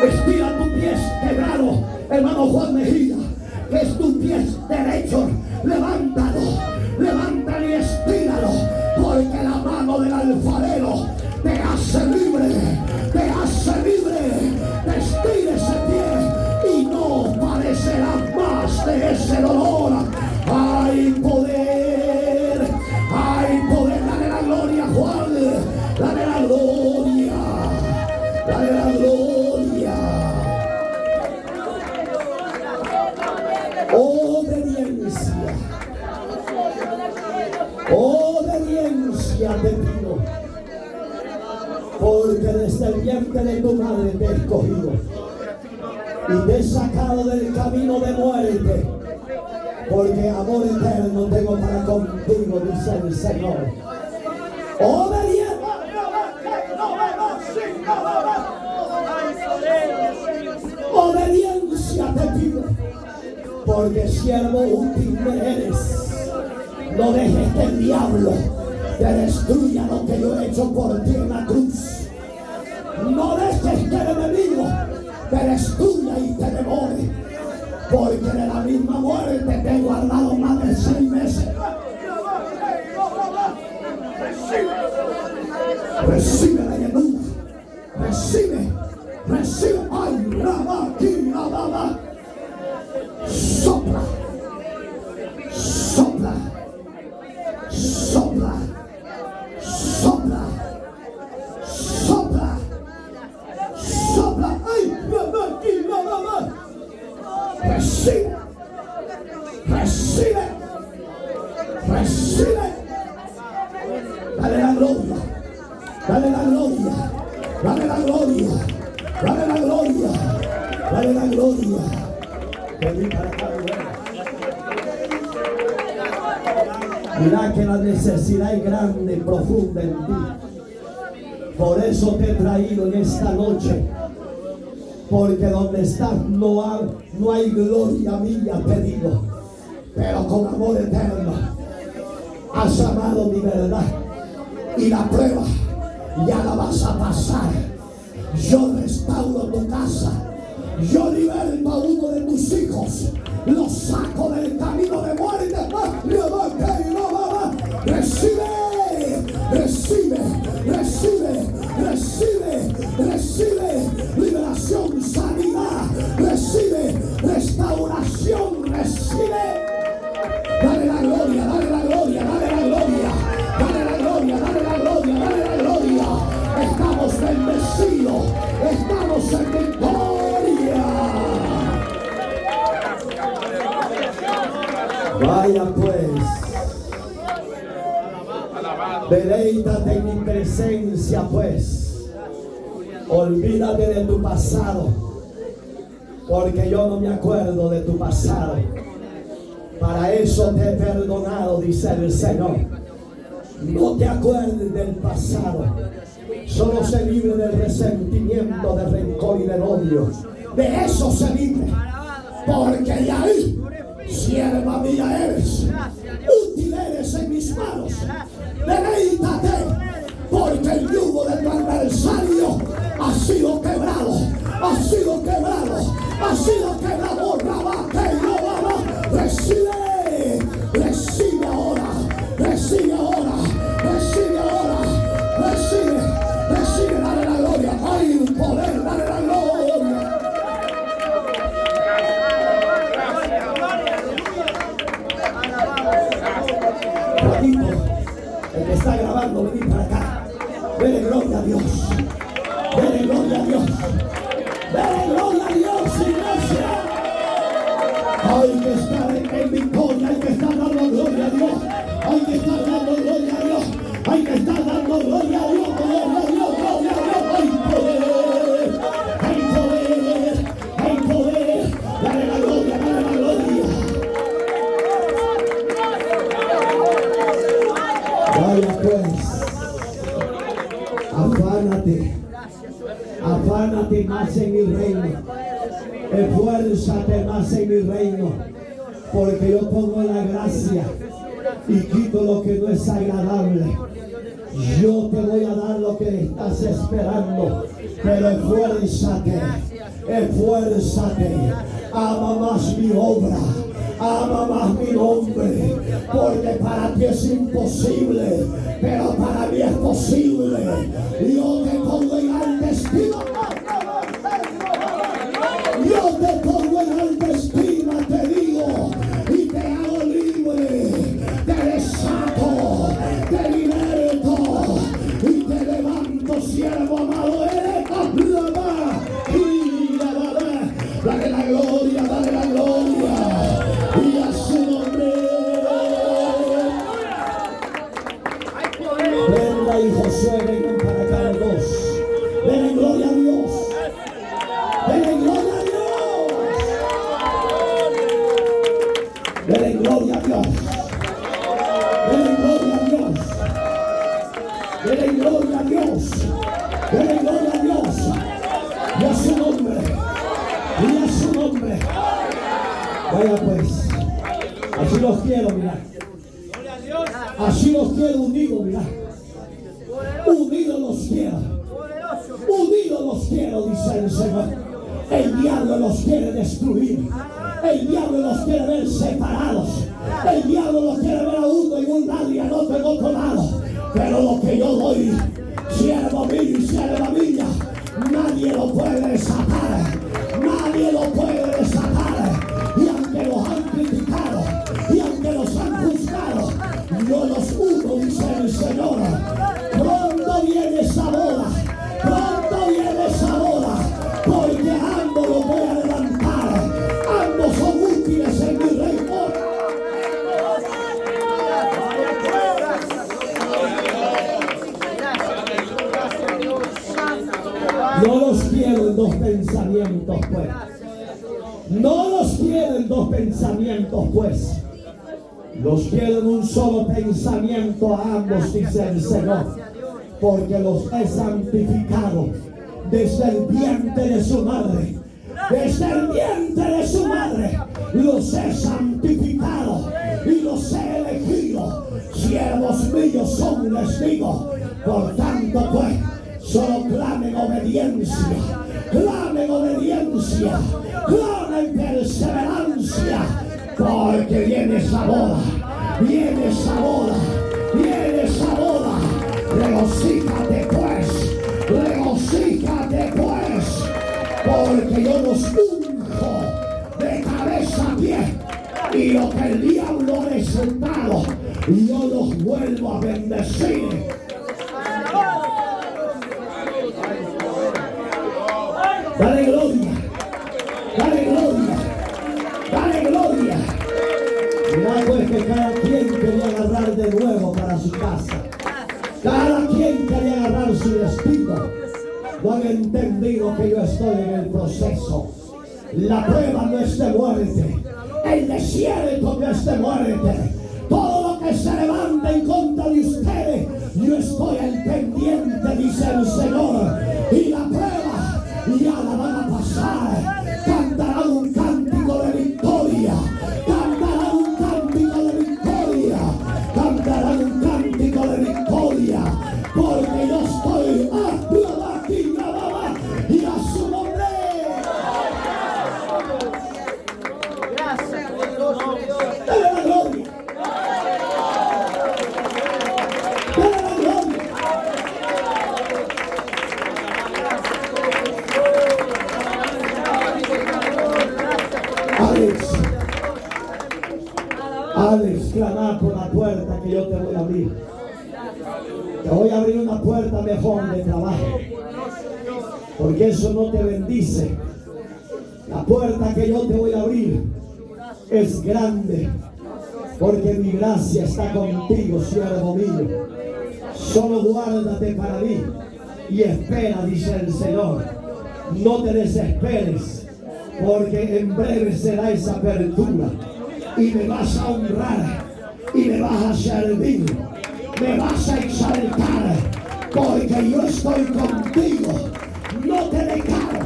estira tus pies quebrado, hermano Juan Mejía, que es tu pie derecho. Levántalo, levántalo y estíralo, porque la mano del alfarero te hace libre, te hace libre. Te estira ese pie y no padecerás más de ese dolor. Hay poder, dale la gloria, Juan, dale la gloria, dale la gloria. Obediencia, obediencia te pido, porque desde el vientre de tu madre te he escogido y te he sacado del camino de muerte, porque amor eterno tengo para contigo, dice el Señor. Obediencia. Obediencia te pido, porque siervo útil me eres. No dejes que el diablo te destruya lo que yo he hecho por ti en la cruz. No dejes que el enemigo te destruya y te devore, porque de la misma muerte te he guardado más de 6 meses. Recibe la llenura, recibe, recibe. Ay, raba, aquí, raba. Sopla, sopla, sopla, sopla, sopla, sopla. Ay, raba, aquí, raba. Recibe, recibe, recibe, Vení para acá, mira que la necesidad es grande y profunda en ti. Por eso te he traído en esta noche. Porque donde estás no hay gloria mía, te digo. Pero con amor eterno has amado mi verdad. Y la prueba ya la vas a pasar. Yo restauro tu casa. Yo liberto a uno de tus hijos. Lo saco del camino de muerte. Recibe, recibe, recibe, recibe, recibe liberación, sanidad, recibe restauración, recibe. Dale la gloria, dale la gloria, dale la gloria, dale la gloria, dale la gloria, dale la gloria. Estamos bendecidos, estamos en victoria. Vaya pues, deleítate en mi presencia pues. Olvídate de tu pasado, porque yo no me acuerdo de tu pasado. Para eso te he perdonado, dice el Señor. No te acuerdes del pasado. Solo se libre del resentimiento, del rencor y del odio. De eso se libre. Porque de ahí, sierva mía eres. Útil eres en mis manos. Deleítate. Porque el yugo de tu adversario ha sido quebrado. Ha sido quebrado. Ha sido quebrado. Recibe. Recibe ahora. Recibe ahora. Recibe ahora. Recibe. Recibe. Dale la gloria. Hay un poder. Dale la gloria. Ratito, el que está grabando, vení para acá. Dele gloria a Dios. Dele gloria a Dios. Dele gloria a Dios, iglesia. Hay que estar en victoria. Hay que estar dando gloria a Dios. Hay que estar dando gloria a Dios. Hay que estar dando gloria a Dios. Gloria a Dios, gloria a Dios. Hay poder. Hay poder. Hay poder. Dale la gloria, dale la gloria. Vaya pues. Afánate. Afánate más en mi reino. Esfuérzate más en mi reino. Porque yo pongo la gracia y quito lo que no es agradable. Yo te voy a dar lo que estás esperando. Pero esfuérzate. Esfuérzate. Ama más mi obra. Ama más mi nombre, porque para ti es imposible, pero para mí es posible. Yo te pongo en alta estima. Yo te pongo en alta estima, te digo, y te hago libre, te desato, te liberto y te levanto, siervo amado. Dale la gloria, dale la gloria. Y a su nombre. Brenda y Josué, vengan para acá los dos. Denle gloria a Dios. Denle gloria a Dios. Denle gloria a Dios. Denle gloria a Dios. Denle gloria a Dios. Denle gloria a Dios. Y a su nombre. Y a su nombre. Vaya pues. Así los quiero, mirá. Así los quiero unidos, mirá. Unidos los quiero. Unidos los quiero, dice el Señor. El diablo los quiere destruir. El diablo los quiere ver separados. El diablo los quiere ver a uno en un lado y al otro en otro lado. Pero lo que yo doy, siervo mío y sierva mía, nadie lo puede desatar. Nadie lo puede desatar. Y aunque los han criticado, y aunque los han juzgado, yo los uno, dice el Señor. Pronto viene esa boda. Pronto viene esa boda. Porque ambos los voy a levantar. Ambos son útiles en mi reino. No los quiero en dos pensamientos, pues. No los quieren dos pensamientos, pues. Los quieren un solo pensamiento a ambos, dice el Señor. Porque los he santificado desde el vientre de su madre. Desde el vientre de su madre los he santificado y los he elegido. Siervos míos son, les digo. Por tanto, pues, solo clamen obediencia. Clamen obediencia. Clamen perseverancia. Porque viene esa boda. Viene esa boda. Viene esa boda. Regocíjate pues. Regocíjate pues. Porque yo los unjo de cabeza a pie. Y lo que el diablo ha desatado, yo los vuelvo a bendecir. Dale gloria. Dale gloria. Dale gloria. Mira pues que cada quien quería agarrar de nuevo para su casa. Cada quien quería agarrar su destino. No han entendido que yo estoy en el proceso. La prueba no es de muerte. El desierto no es de muerte. Todo lo que se levanta en contra de ustedes, yo estoy al pendiente, dice el Señor. Y la prueba ya la van a pasar. Cantarán un cántico de victoria. Cantarán un cántico de victoria. Cantarán un cántico de victoria. Porque yo estoy aquí, y a su nombre. Gracias por Dios. Dale la gloria. Dale la gloria. Alex, clama por la puerta que yo te voy a abrir. Te voy a abrir una puerta mejor de trabajo. Porque eso no te bendice. La puerta que yo te voy a abrir es grande. Porque mi gracia está contigo, siervo mío. Solo guárdate para mí y espera, dice el Señor. No te desesperes, porque en breve será esa apertura. Y me vas a honrar y me vas a servir. Me vas a exaltar, porque yo estoy contigo. No te dejaré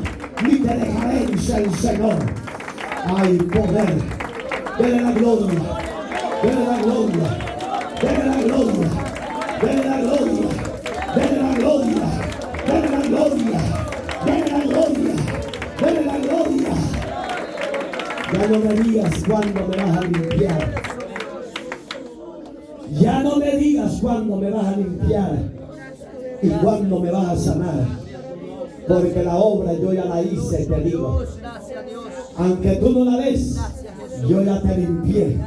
ni te dejaré, dice el Señor. Hay poder. Dele la gloria. Dele la gloria. Dele la gloria. Dele la gloria. Dele la gloria. Dele la gloria. Dele la gloria. Dele la gloria. Ya no me digas cuándo me vas a limpiar. Ya no me digas cuándo me vas a limpiar y cuándo me vas a sanar. Porque la obra yo ya la hice, te digo. Aunque tú no la ves, yo ya te limpié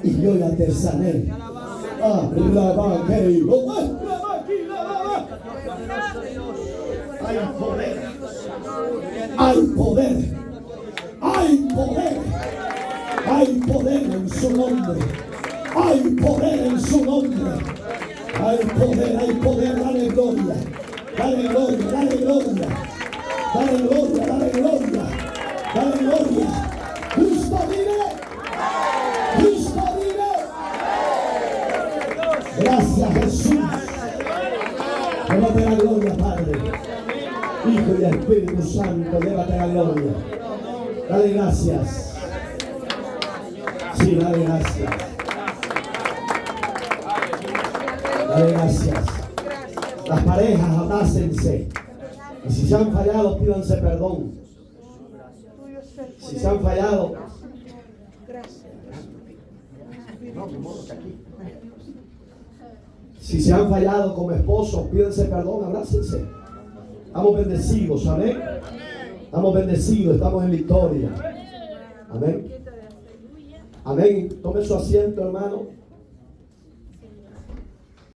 y yo ya te sané. Hay poder. Hay poder. Hay poder. Hay poder en su nombre. Hay poder en su nombre. Hay poder, dale gloria. Dale gloria, dale gloria. Dale gloria, dale gloria. Dale gloria. Cristo vive. Cristo vive. Gracias, Jesús. Llévate la gloria, Padre. Hijo y Espíritu Santo, llévate la gloria. Dale gracias. Sí, dale gracias. Dale gracias. Las parejas, abrácense. Y si se han fallado, pídanse perdón. Si se han fallado. Si se han fallado como esposos, pídanse perdón, abrácense. Estamos bendecidos, amén. Estamos bendecidos, estamos en victoria. Amén. Amén. Tome su asiento, hermano.